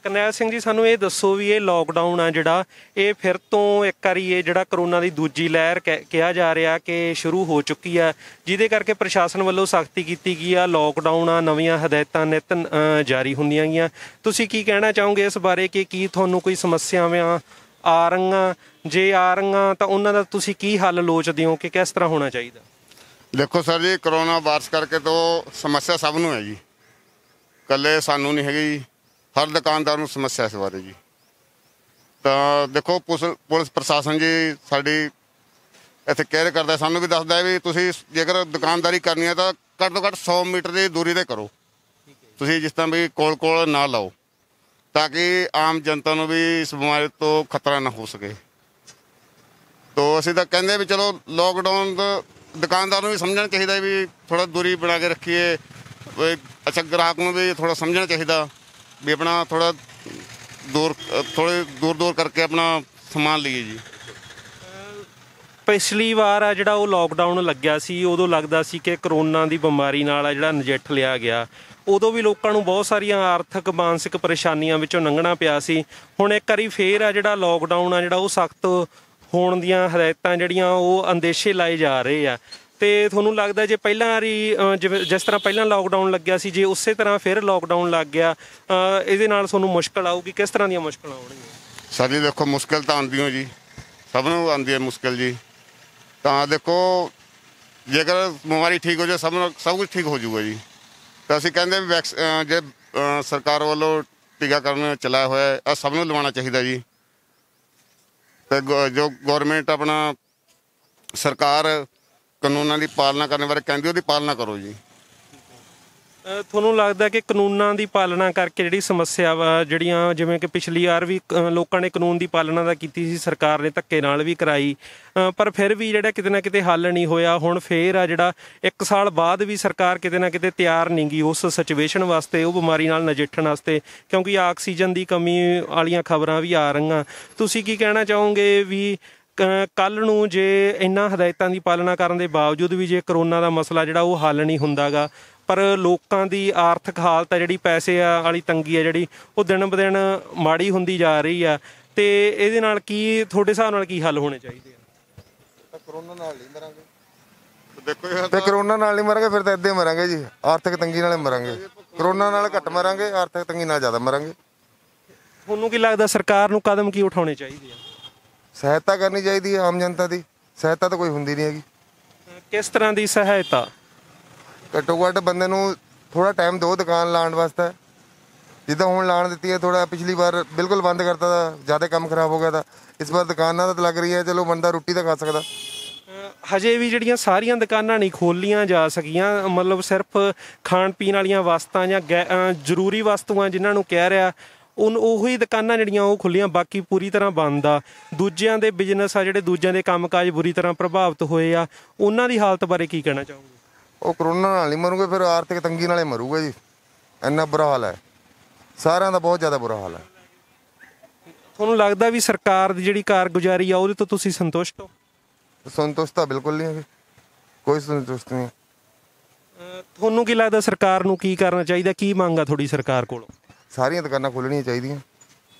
ਕਰਨੈਲ ਸਿੰਘ ਜੀ, ਸਾਨੂੰ ਇਹ ਦੱਸੋ ਵੀ ਇਹ ਲਾਕਡਾਊਨ ਆ ਜਿਹੜਾ ਇਹ ਫਿਰ ਤੋਂ ਇੱਕ ਵਾਰੀ ਇਹ ਜਿਹੜਾ ਕਰੋਨਾ ਦੀ ਦੂਜੀ ਲਹਿਰ ਕਿਹਾ ਜਾ ਰਿਹਾ ਕਿ ਸ਼ੁਰੂ ਹੋ ਚੁੱਕੀ ਆ, ਜਿਹਦੇ ਕਰਕੇ ਪ੍ਰਸ਼ਾਸਨ ਵੱਲੋਂ ਸਖਤੀ ਕੀਤੀ ਗਈ ਆ, ਲਾਕਡਾਊਨ ਆ, ਨਵੀਆਂ ਹਦਾਇਤਾਂ ਨਿਤ ਜਾਰੀ ਹੁੰਦੀਆਂ ਗਈਆਂ। ਤੁਸੀਂ ਕੀ ਕਹਿਣਾ ਚਾਹੋਗੇ ਇਸ ਬਾਰੇ ਕਿ ਕੀ ਤੁਹਾਨੂੰ ਕੋਈ ਸਮੱਸਿਆਵਾਂ ਆ ਰਹੀਆਂ? ਜੇ ਆ ਰਹੀਆਂ ਤਾਂ ਉਹਨਾਂ ਦਾ ਤੁਸੀਂ ਕੀ ਹੱਲ ਲੋਚਦੇ ਹੋ ਕਿ ਕਿਸ ਤਰ੍ਹਾਂ ਹੋਣਾ ਚਾਹੀਦਾ? ਦੇਖੋ ਸਰ ਜੀ, ਕਰੋਨਾ ਵਾਇਰਸ ਕਰਕੇ ਤਾਂ ਸਮੱਸਿਆ ਸਭ ਨੂੰ ਹੈ ਜੀ, ਇਕੱਲੇ ਸਾਨੂੰ ਨਹੀਂ ਹੈਗੀ, ਹਰ ਦੁਕਾਨਦਾਰ ਨੂੰ ਸਮੱਸਿਆ ਇਸ ਬਾਰੇ ਜੀ। ਤਾਂ ਦੇਖੋ ਪੁਲਿਸ ਪ੍ਰਸ਼ਾਸਨ ਜੀ ਸਾਡੀ ਇੱਥੇ ਕੇਅਰ ਕਰਦਾ, ਸਾਨੂੰ ਵੀ ਦੱਸਦਾ ਵੀ ਤੁਸੀਂ ਜੇਕਰ ਦੁਕਾਨਦਾਰੀ ਕਰਨੀ ਹੈ ਤਾਂ ਘੱਟ ਤੋਂ ਘੱਟ 100 ਮੀਟਰ ਦੀ ਦੂਰੀ 'ਤੇ ਕਰੋ। ਤੁਸੀਂ ਜਿਸ ਤਰ੍ਹਾਂ ਵੀ ਕੋਲ ਨਾ ਲਾਓ ਤਾਂ ਕਿ ਆਮ ਜਨਤਾ ਨੂੰ ਵੀ ਇਸ ਬਿਮਾਰੀ ਤੋਂ ਖਤਰਾ ਨਾ ਹੋ ਸਕੇ। ਤੋ ਅਸੀਂ ਤਾਂ ਕਹਿੰਦੇ ਵੀ ਚਲੋ ਲੋਕਡਾਊਨ ਦੁਕਾਨਦਾਰ ਨੂੰ ਵੀ ਸਮਝਣਾ ਚਾਹੀਦਾ ਵੀ ਥੋੜ੍ਹਾ ਦੂਰੀ ਬਣਾ ਕੇ ਰੱਖੀਏ। ਅੱਛਾ, ਗ੍ਰਾਹਕ ਨੂੰ ਵੀ ਥੋੜ੍ਹਾ ਸਮਝਣਾ ਚਾਹੀਦਾ ਵੀ ਆਪਣਾ ਥੋੜ੍ਹੇ ਦੂਰ ਕਰਕੇ ਆਪਣਾ ਸਮਾਨ ਲਈਏ ਜੀ। ਪਿਛਲੀ ਵਾਰ ਆ ਜਿਹੜਾ ਉਹ ਲਾਕਡਾਊਨ ਲੱਗਿਆ ਸੀ, ਉਦੋਂ ਲੱਗਦਾ ਸੀ ਕਿ ਕਰੋਨਾ ਦੀ ਬਿਮਾਰੀ ਨਾਲ ਆ ਜਿਹੜਾ ਨਜਿੱਠ ਲਿਆ ਗਿਆ। ਉਦੋਂ ਵੀ ਲੋਕਾਂ ਨੂੰ ਬਹੁਤ ਸਾਰੀਆਂ ਆਰਥਿਕ ਮਾਨਸਿਕ ਪਰੇਸ਼ਾਨੀਆਂ ਵਿੱਚੋਂ ਲੰਘਣਾ ਪਿਆ ਸੀ। ਹੁਣ ਇੱਕ ਵਾਰੀ ਫੇਰ ਆ ਜਿਹੜਾ ਲਾਕਡਾਊਨ ਆ ਜਿਹੜਾ ਉਹ ਸਖਤ ਹੋਣ ਦੀਆਂ ਹਦਾਇਤਾਂ ਜਿਹੜੀਆਂ ਉਹ ਅੰਦੇਸ਼ੇ ਲਾਏ ਜਾ ਰਹੇ ਆ। ਤੇ ਤੁਹਾਨੂੰ ਲੱਗਦਾ ਜੇ ਪਹਿਲਾਂ ਵਾਰੀ ਜਿਸ ਤਰ੍ਹਾਂ ਪਹਿਲਾਂ ਲਾਕਡਾਊਨ ਲੱਗਿਆ ਸੀ, ਜੇ ਉਸੇ ਤਰ੍ਹਾਂ ਫਿਰ ਲਾਕਡਾਊਨ ਲੱਗ ਗਿਆ, ਇਹਦੇ ਨਾਲ ਤੁਹਾਨੂੰ ਮੁਸ਼ਕਿਲ ਆਊਗੀ? ਕਿਸ ਤਰ੍ਹਾਂ ਦੀਆਂ ਮੁਸ਼ਕਿਲਾਂ ਆਉਣਗੀਆਂ? ਸਰ ਜੀ ਦੇਖੋ, ਮੁਸ਼ਕਿਲ ਤਾਂ ਆਉਂਦੀ ਜੀ, ਸਭ ਨੂੰ ਆਉਂਦੀ ਹੈ ਮੁਸ਼ਕਿਲ ਜੀ। ਤਾਂ ਦੇਖੋ, ਜੇਕਰ ਬਿਮਾਰੀ ਠੀਕ ਹੋ ਜਾਏ ਸਭ ਕੁਝ ਠੀਕ ਹੋ ਜਾਊਗਾ ਜੀ। ਤਾਂ ਅਸੀਂ ਕਹਿੰਦੇ ਵੀ ਜੇ ਸਰਕਾਰ ਵੱਲੋਂ ਟੀਕਾਕਰਨ ਚਲਾਇਆ ਹੋਇਆ ਹੈ, ਸਭ ਨੂੰ ਲਵਾਉਣਾ ਚਾਹੀਦਾ ਜੀ। ਤੇ ਜੋ ਗਵਰਨਮੈਂਟ ਆਪਣਾ ਸਰਕਾਰ ਕਾਨੂੰਨਾਂ ਦੀ ਪਾਲਣਾ ਕਰਨ ਬਾਰੇ ਕਹਿੰਦੀ, ਉਹਦੀ ਪਾਲਣਾ ਕਰੋ ਜੀ। ਤੁਹਾਨੂੰ ਲੱਗਦਾ ਕਿ ਕਾਨੂੰਨਾਂ ਦੀ ਪਾਲਣਾ ਕਰਕੇ ਜਿਹੜੀ ਸਮੱਸਿਆ ਵਾ, ਜਿਹੜੀਆਂ ਜਿਵੇਂ ਕਿ ਪਿਛਲੀ ਵਾਰ ਵੀ ਲੋਕਾਂ ਨੇ ਕਾਨੂੰਨ ਦੀ ਪਾਲਣਾ ਤਾਂ ਕੀਤੀ ਸੀ, ਸਰਕਾਰ ਨੇ ਧੱਕੇ ਨਾਲ ਵੀ ਕਰਾਈ, ਪਰ ਫਿਰ ਵੀ ਜਿਹੜਾ ਕਿਤੇ ਨਾ ਕਿਤੇ ਹੱਲ ਨਹੀਂ ਹੋਇਆ। ਹੁਣ ਫੇਰ ਆ ਜਿਹੜਾ 1 ਸਾਲ ਬਾਅਦ ਵੀ ਸਰਕਾਰ ਕਿਤੇ ਨਾ ਕਿਤੇ ਤਿਆਰ ਨਹੀਂ ਗੀ ਉਸ ਸਿਚੁਏਸ਼ਨ ਵਾਸਤੇ, ਉਹ ਬਿਮਾਰੀ ਨਾਲ ਨਜਿੱਠਣ ਵਾਸਤੇ, ਕਿਉਂਕਿ ਆਕਸੀਜਨ ਦੀ ਕਮੀ ਵਾਲੀਆਂ ਖਬਰਾਂ ਵੀ ਆ ਰਹੀਆਂ। ਤੁਸੀਂ ਕੀ ਕਹਿਣਾ ਚਾਹੋਗੇ ਵੀ ਕੱਲ ਨੂੰ ਜੇ ਇਹਨਾਂ ਹਦਾਇਤਾਂ ਦੀ ਪਾਲਣਾ ਕਰਨ ਦੇ ਬਾਵਜੂਦ ਵੀ ਜੇ ਕਰੋਨਾ ਦਾ ਮਸਲਾ ਜਿਹੜਾ ਉਹ ਹੱਲ ਨਹੀਂ ਹੁੰਦਾ ਗਾ, ਪਰ ਲੋਕਾਂ ਦੀ ਆਰਥਿਕ ਹਾਲਤ ਹੈ ਜਿਹੜੀ, ਪੈਸੇ ਵਾਲੀ ਤੰਗੀ ਹੈ ਜਿਹੜੀ, ਉਹ ਦਿਨ ਬ ਦਿਨ ਮਾੜੀ ਹੁੰਦੀ ਜਾ ਰਹੀ ਆ, ਤੇ ਇਹਦੇ ਨਾਲ ਕੀ ਤੁਹਾਡੇ ਹਿਸਾਬ ਨਾਲ ਕੀ ਹੱਲ ਹੋਣੇ ਚਾਹੀਦੇ ਆ? ਕਰੋਨਾ ਨਾਲ ਨਹੀਂ ਮਰਾਂਗੇ, ਦੇਖੋ ਤੇ ਕਰੋਨਾ ਨਾਲ ਨਹੀਂ ਮਰਾਂਗੇ, ਫਿਰ ਤਾਂ ਇੱਦਾਂ ਮਰਾਂਗੇ ਜੀ, ਆਰਥਿਕ ਤੰਗੀ ਨਾਲ ਮਰਾਂਗੇ। ਕਰੋਨਾ ਨਾਲ ਘੱਟ ਮਰਾਂਗੇ, ਆਰਥਿਕ ਤੰਗੀ ਨਾਲ ਜ਼ਿਆਦਾ ਮਰਾਂਗੇ। ਤੁਹਾਨੂੰ ਕੀ ਲੱਗਦਾ ਸਰਕਾਰ ਨੂੰ ਕਦਮ ਕੀ ਉਠਾਉਣੇ ਚਾਹੀਦੇ ਆ? ਸਹਾਇਤਾ ਕਰਨੀ ਚਾਹੀਦੀ ਹੈ ਆਮ ਜਨਤਾ ਦੀ, ਸਹਾਇਤਾ ਤਾਂ ਕੋਈ ਹੁੰਦੀ ਨਹੀਂ ਹੈਗੀ। ਕਿਸ ਤਰ੍ਹਾਂ ਦੀ ਸਹਾਇਤਾ? ਘੱਟੋ ਘੱਟ ਬੰਦੇ ਨੂੰ ਥੋੜਾ ਟਾਈਮ ਦਿਓ ਦੁਕਾਨ ਲਾਉਣ ਵਾਸਤੇ, ਜਿੱਦਾਂ ਹੁਣ ਲਾਉਣ ਦਿੱਤੀ ਹੈ। ਥੋੜਾ ਪਿਛਲੀ ਵਾਰ ਬਿਲਕੁਲ ਬੰਦ ਕਰਤਾ ਤਾਂ ਜ਼ਿਆਦਾ ਕੰਮ ਖਰਾਬ ਹੋ ਗਿਆ ਤਾਂ ਇਸ ਵਾਰ ਦੁਕਾਨਾਂ ਤਾਂ ਲੱਗ ਰਹੀ ਹੈ, ਚਲੋ ਬੰਦਾ ਰੋਟੀ ਤਾਂ ਖਾ ਸਕਦਾ। ਹਜੇ ਵੀ ਜਿਹੜੀਆਂ ਸਾਰੀਆਂ ਦੁਕਾਨਾਂ ਨਹੀਂ ਖੋਲੀਆਂ ਜਾ ਸਕੀਆਂ, ਮਤਲਬ ਸਿਰਫ ਖਾਣ ਪੀਣ ਵਾਲੀਆਂ ਵਸਤਾਂ ਜਾਂ ਜ਼ਰੂਰੀ ਵਸਤੂਆਂ ਜਿਨ੍ਹਾਂ ਨੂੰ ਕਹਿ ਰਿਹਾ, ਉਹੀ ਦੁਕਾਨਾਂ ਜਿਹੜੀਆਂ ਉਹ ਖੁੱਲੀਆਂ, ਬਾਕੀ ਪੂਰੀ ਤਰ੍ਹਾਂ ਬੰਦ ਆ। ਦੂਜਿਆਂ ਦੇ ਬਿਜ਼ਨਸ ਆ ਜਿਹੜੇ, ਦੂਜਿਆਂ ਦੇ ਕੰਮਕਾਜ ਬੁਰੀ ਤਰ੍ਹਾਂ ਪ੍ਰਭਾਵਿਤ ਹੋਏ ਆ, ਉਹਨਾਂ ਦੀ ਹਾਲਤ ਬਾਰੇ ਕੀ ਕਹਿਣਾ ਚਾਹੋਗੇ? ਉਹ ਕਰੋਨਾ ਨਾਲ ਨਹੀਂ ਮਰੂਗੇ, ਫਿਰ ਆਰਥਿਕ ਤੰਗੀ ਨਾਲੇ ਮਰੂਗਾ ਜੀ। ਇੰਨਾ ਬੁਰਾ ਹਾਲ ਹੈ, ਸਾਰਿਆਂ ਦਾ ਬਹੁਤ ਜ਼ਿਆਦਾ ਬੁਰਾ ਹਾਲ ਹੈ। ਤੁਹਾਨੂੰ ਲੱਗਦਾ ਵੀ ਸਰਕਾਰ ਦੀ ਜਿਹੜੀ ਕਾਰਗੁਜ਼ਾਰੀ ਆ ਉਹਦੇ ਤੋਂ ਤੁਸੀਂ ਸੰਤੁਸ਼ਟ ਹੋ? ਸੰਤੁਸ਼ਟ ਤਾਂ ਬਿਲਕੁਲ ਨਹੀਂ ਹੈ, ਕੋਈ ਸੰਤੁਸ਼ਟ ਨਹੀਂ। ਤੁਹਾਨੂੰ ਕੀ ਲੱਗਦਾ ਸਰਕਾਰ ਨੂੰ ਕੀ ਕਰਨਾ ਚਾਹੀਦਾ, ਕੀ ਮੰਗ ਆ ਤੁਹਾਡੀ ਸਰਕਾਰ ਕੋਲੋਂ? ਸਾਰੀਆਂ ਦੁਕਾਨਾਂ ਖੋਲ੍ਹਣੀਆਂ ਚਾਹੀਦੀਆਂ।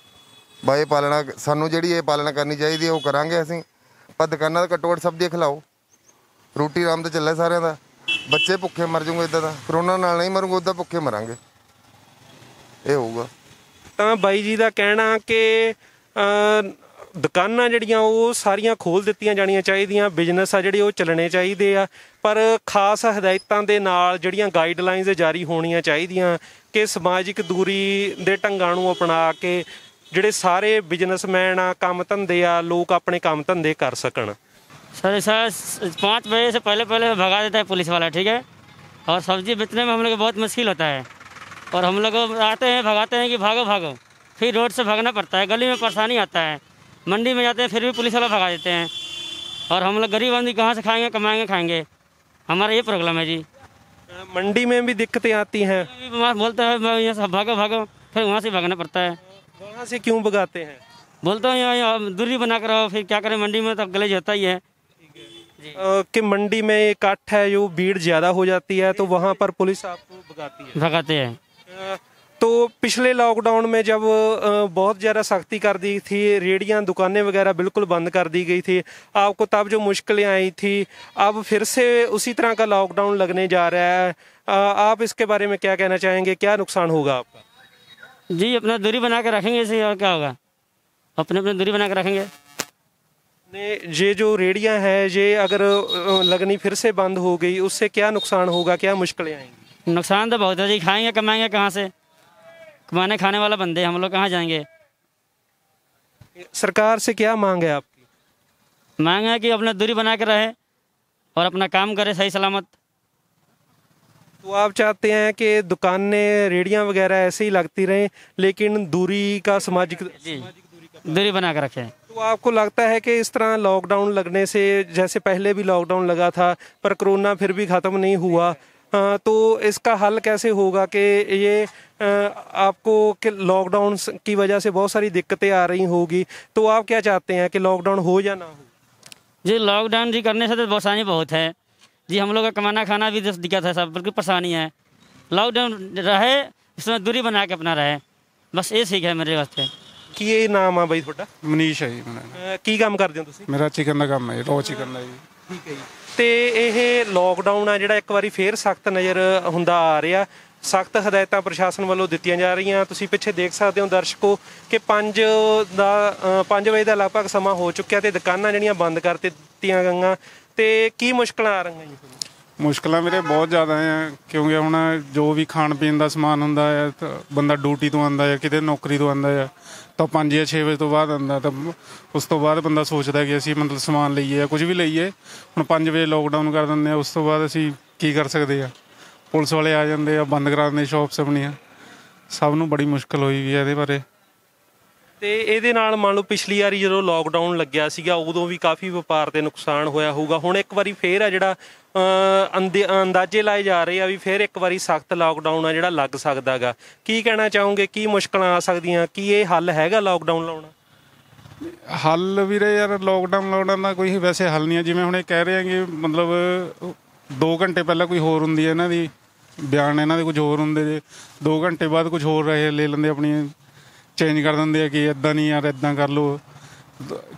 ਬਾਈ ਪਾਲਣਾ ਸਾਨੂੰ ਜਿਹੜੀ ਇਹ ਪਾਲਣਾ ਕਰਨੀ ਚਾਹੀਦੀ ਹੈ ਉਹ ਕਰਾਂਗੇ ਅਸੀਂ, ਪਰ ਦੁਕਾਨਾਂ ਦਾ ਘੱਟੋ ਘੱਟ ਸਭ ਦੀ ਖਿਲਾਓ। ਰੋਟੀ ਆਰਾਮ ਤੇ ਚੱਲੇ ਸਾਰਿਆਂ ਦਾ, ਬੱਚੇ ਭੁੱਖੇ ਮਰ ਜਾਊਗੇ, ਇੱਦਾਂ ਦਾ ਕਰੋਨਾ ਨਾਲ ਨਹੀਂ ਮਰੂਗੇ, ਉੱਦਾਂ ਭੁੱਖੇ ਮਰਾਂਗੇ, ਇਹ ਹੋਊਗਾ। ਤਾਂ ਬਾਈ ਜੀ ਦਾ ਕਹਿਣਾ ਕਿ ਦੁਕਾਨਾਂ ਜਿਹੜੀਆਂ ਉਹ ਸਾਰੀਆਂ ਖੋਲ੍ਹ ਦਿੱਤੀਆਂ ਜਾਣੀਆਂ ਚਾਹੀਦੀਆਂ, ਬਿਜ਼ਨਸ ਆ ਜਿਹੜੇ ਉਹ ਚੱਲਣੇ ਚਾਹੀਦੇ ਆ, ਪਰ ਖਾਸ ਹਦਾਇਤਾਂ ਦੇ ਨਾਲ ਜਿਹੜੀਆਂ ਗਾਈਡਲਾਈਨਸ ਜਾਰੀ ਹੋਣੀਆਂ ਚਾਹੀਦੀਆਂ ਕਿ ਸਮਾਜਿਕ ਦੂਰੀ ਦੇ ਢੰਗਾਂ ਨੂੰ ਅਪਣਾ ਕੇ ਜਿਹੜੇ ਸਾਰੇ ਬਿਜ਼ਨਸਮੈਨ ਆ, ਕੰਮ ਧੰਦੇ ਆ, ਲੋਕ ਆਪਣੇ ਕੰਮ ਧੰਦੇ ਕਰ ਸਕਣ। सर ऐसा 5 बजे से पहले भगा देता है पुलिस वाला, ठीक है, और सब्जी बेचने में हम लोग को बहुत मुश्किल होता है, और हम लोग आते हैं भगाते हैं कि भागो भागो, फिर रोड से भागना पड़ता है, गली में परेशानी आता है, मंडी में जाते हैं फिर भी पुलिस वाला भगा देते हैं, और हम लोग गरीब आदमी कहाँ से खाएंगे, कमाएंगे खाएंगे, हमारा ये प्रॉब्लम है जी। मंडी में भी दिक्कतें आती हैं, बोलते हैं यहाँ से भागो भागो, फिर वहाँ से भागना पड़ता है। वहाँ से क्यों भगाते हैं? बोलते हैं यहाँ दूरी बना कर रहो, फिर क्या करें, मंडी में तो गले होता ही है कि मंडी में इकट्ठ है, जो भीड़ ज़्यादा हो जाती है, तो वहाँ पर पुलिस आपको भगाते हैं। तो पिछले लॉकडाउन में जब बहुत ज़्यादा सख्ती कर दी थी, रेहड़ियाँ दुकानें वगैरह बिल्कुल बंद कर दी गई थी, आपको तब जो मुश्किलें आई थी, अब फिर से उसी तरह का लॉकडाउन लगने जा रहा है, आप इसके बारे में क्या कहना चाहेंगे, क्या नुकसान होगा आपका? जी अपना दूरी बना के रखेंगे, इसे और क्या होगा, अपने अपने दूरी बना के रखेंगे। ये जो रेहड़ियाँ हैं, ये अगर लगनी फिर से बंद हो गई, उससे क्या नुकसान होगा, क्या मुश्किलें आएंगी? नुकसान तो बहुत है जी, खाएंगे कमाएंगे कहाँ से, कमाने खाने वाला बंदे हम लोग कहाँ जाएंगे। सरकार से क्या मांग है आपकी? मांग है कि अपना दूरी बना के रहे और अपना काम करे सही सलामत। तो आप चाहते हैं कि दुकानें रेहड़ियाँ वगैरह ऐसे ही लगती रहें, लेकिन दूरी का सामाजिक दूरी बना कर रखें। तो आपको लगता है कि इस तरह लॉकडाउन लगने से, जैसे पहले भी लॉकडाउन लगा था पर कोरोना फिर भी ख़त्म नहीं हुआ, तो इसका हल कैसे होगा कि ये आपको कि लॉकडाउन की वजह से बहुत सारी दिक्कतें आ रही होगी, तो आप क्या चाहते हैं कि लॉकडाउन हो या ना हो? जी लॉकडाउन जी करने से तो परेशानी बहुत है जी, हम लोग का कमाना खाना भी दिक्कत है, सब बिल्कुल परेशानी है। लॉकडाउन रहे, इसमें दूरी बना के अपना रहे, बस ये ठीक है मेरे वास्ते। ਕੀ ਨਾਮ ਆ ਬਾਈ ਤੁਹਾਡਾ? ਮਨੀਸ਼ ਹੈ ਜੀ ਮੇਰਾ। ਕੀ ਕੰਮ ਕਰਦੇ ਹੋ ਤੁਸੀਂ? ਮੇਰਾ ਚਿਕਨ ਦਾ ਕੰਮ ਹੈ, ਰੋ ਚਿਕਨ ਦਾ ਜੀ। ਠੀਕ ਹੈ ਜੀ। ਤੇ ਇਹ ਲੋਕਡਾਊਨ ਆ ਜਿਹੜਾ ਇੱਕ ਵਾਰੀ ਫੇਰ ਸਖਤ ਨਜ਼ਰ ਹੁੰਦਾ ਆ ਰਿਹਾ, ਸਖਤ ਹਦਾਇਤਾਂ ਪ੍ਰਸ਼ਾਸਨ ਵੱਲੋਂ ਦਿੱਤੀਆਂ ਜਾ ਰਹੀਆਂ। ਤੁਸੀਂ ਪਿੱਛੇ ਦੇਖ ਸਕਦੇ ਹੋ ਦਰਸ਼ਕੋ ਕਿ 5 ਵਜੇ ਦਾ ਲਗਭਗ ਸਮਾਂ ਹੋ ਚੁੱਕਿਆ ਤੇ ਦੁਕਾਨਾਂ ਜਿਹੜੀਆਂ ਬੰਦ ਕਰ ਦਿੱਤੀਆਂ ਗਈਆਂ, ਤੇ ਕੀ ਮੁਸ਼ਕਲਾਂ ਆ ਰਹੀਆਂ ਜੀ? ਮੁਸ਼ਕਲਾਂ ਵੀਰੇ ਬਹੁਤ ਜ਼ਿਆਦਾ ਆ, ਕਿਉਂਕਿ ਹੁਣ ਜੋ ਵੀ ਖਾਣ ਪੀਣ ਦਾ ਸਮਾਨ ਹੁੰਦਾ ਹੈ ਤਾਂ ਬੰਦਾ ਡਿਊਟੀ ਤੋਂ ਆਉਂਦਾ ਹੈ, ਕਿਤੇ ਨੌਕਰੀ ਤੋਂ ਆਉਂਦਾ ਹੈ ਤਾਂ 5 ਜਾਂ 6 ਵਜੇ ਤੋਂ ਬਾਅਦ ਆਉਂਦਾ, ਤਾਂ ਉਸ ਤੋਂ ਬਾਅਦ ਬੰਦਾ ਸੋਚਦਾ ਕਿ ਅਸੀਂ ਮਤਲਬ ਸਮਾਨ ਲਈਏ ਜਾਂ ਕੁਝ ਵੀ ਲਈਏ। ਹੁਣ 5 ਵਜੇ ਲੋਕਡਾਊਨ ਕਰ ਦਿੰਦੇ ਆ, ਉਸ ਤੋਂ ਬਾਅਦ ਅਸੀਂ ਕੀ ਕਰ ਸਕਦੇ ਆ? ਪੁਲਿਸ ਵਾਲੇ ਆ ਜਾਂਦੇ ਆ, ਬੰਦ ਕਰਾ ਦਿੰਦੇ ਸ਼ੌਪਸ ਆਪਣੀਆਂ। ਸਭ ਨੂੰ ਬੜੀ ਮੁਸ਼ਕਲ ਹੋਈ ਵੀ ਹੈ ਇਹਦੇ ਬਾਰੇ। ਤੇ ਇਹਦੇ ਨਾਲ ਮੰਨ ਲਓ ਪਿਛਲੀ ਵਾਰੀ ਜਦੋਂ ਲੋਕਡਾਊਨ ਲੱਗਿਆ ਸੀਗਾ ਉਦੋਂ ਵੀ ਕਾਫੀ ਵਪਾਰ ਤੇ ਨੁਕਸਾਨ ਹੋਇਆ ਹੋਊਗਾ। ਹੁਣ ਇੱਕ ਵਾਰੀ ਫੇਰ ਆ ਜਿਹੜਾ ਅੰਦਾਜ਼ੇ ਲਾਏ ਜਾ ਰਹੇ ਆ ਵੀ ਫੇਰ ਇੱਕ ਵਾਰੀ ਸਖਤ ਲੋਕਡਾਊਨ ਆ ਜਿਹੜਾ ਲੱਗ ਸਕਦਾ ਗਾ। ਕੀ ਕਹਿਣਾ ਚਾਹੋਗੇ, ਕੀ ਮੁਸ਼ਕਲਾਂ ਆ ਸਕਦੀਆਂ, ਕੀ ਇਹ ਹੱਲ ਹੈਗਾ ਲੋਕਡਾਊਨ ਲਾਉਣਾ? ਹੱਲ ਵੀਰੇ ਯਾਰ ਲੋਕਡਾਊਨ ਦਾ ਕੋਈ ਵੈਸੇ ਹੱਲ ਨਹੀਂ ਹੈ। ਜਿਵੇਂ ਹੁਣ ਇਹ ਕਹਿ ਰਹੇ ਆ ਕਿ ਮਤਲਬ 2 ਘੰਟੇ ਪਹਿਲਾਂ ਕੋਈ ਹੋਰ ਹੁੰਦੀ ਹੈ ਇਹਨਾਂ ਦੀ ਬਿਆਨ, ਇਹਨਾਂ ਦੇ ਕੁਝ ਹੋਰ ਹੁੰਦੇ ਜੇ 2 ਘੰਟੇ ਬਾਅਦ ਕੁਝ ਹੋਰ ਰਹੇ ਲੈ ਲੈਂਦੇ, ਆਪਣੀ ਚੇਂਜ ਕਰ ਦਿੰਦੇ ਆ ਕਿ ਇੱਦਾਂ ਨਹੀਂ ਯਾਰ ਇੱਦਾਂ ਕਰ ਲਓ,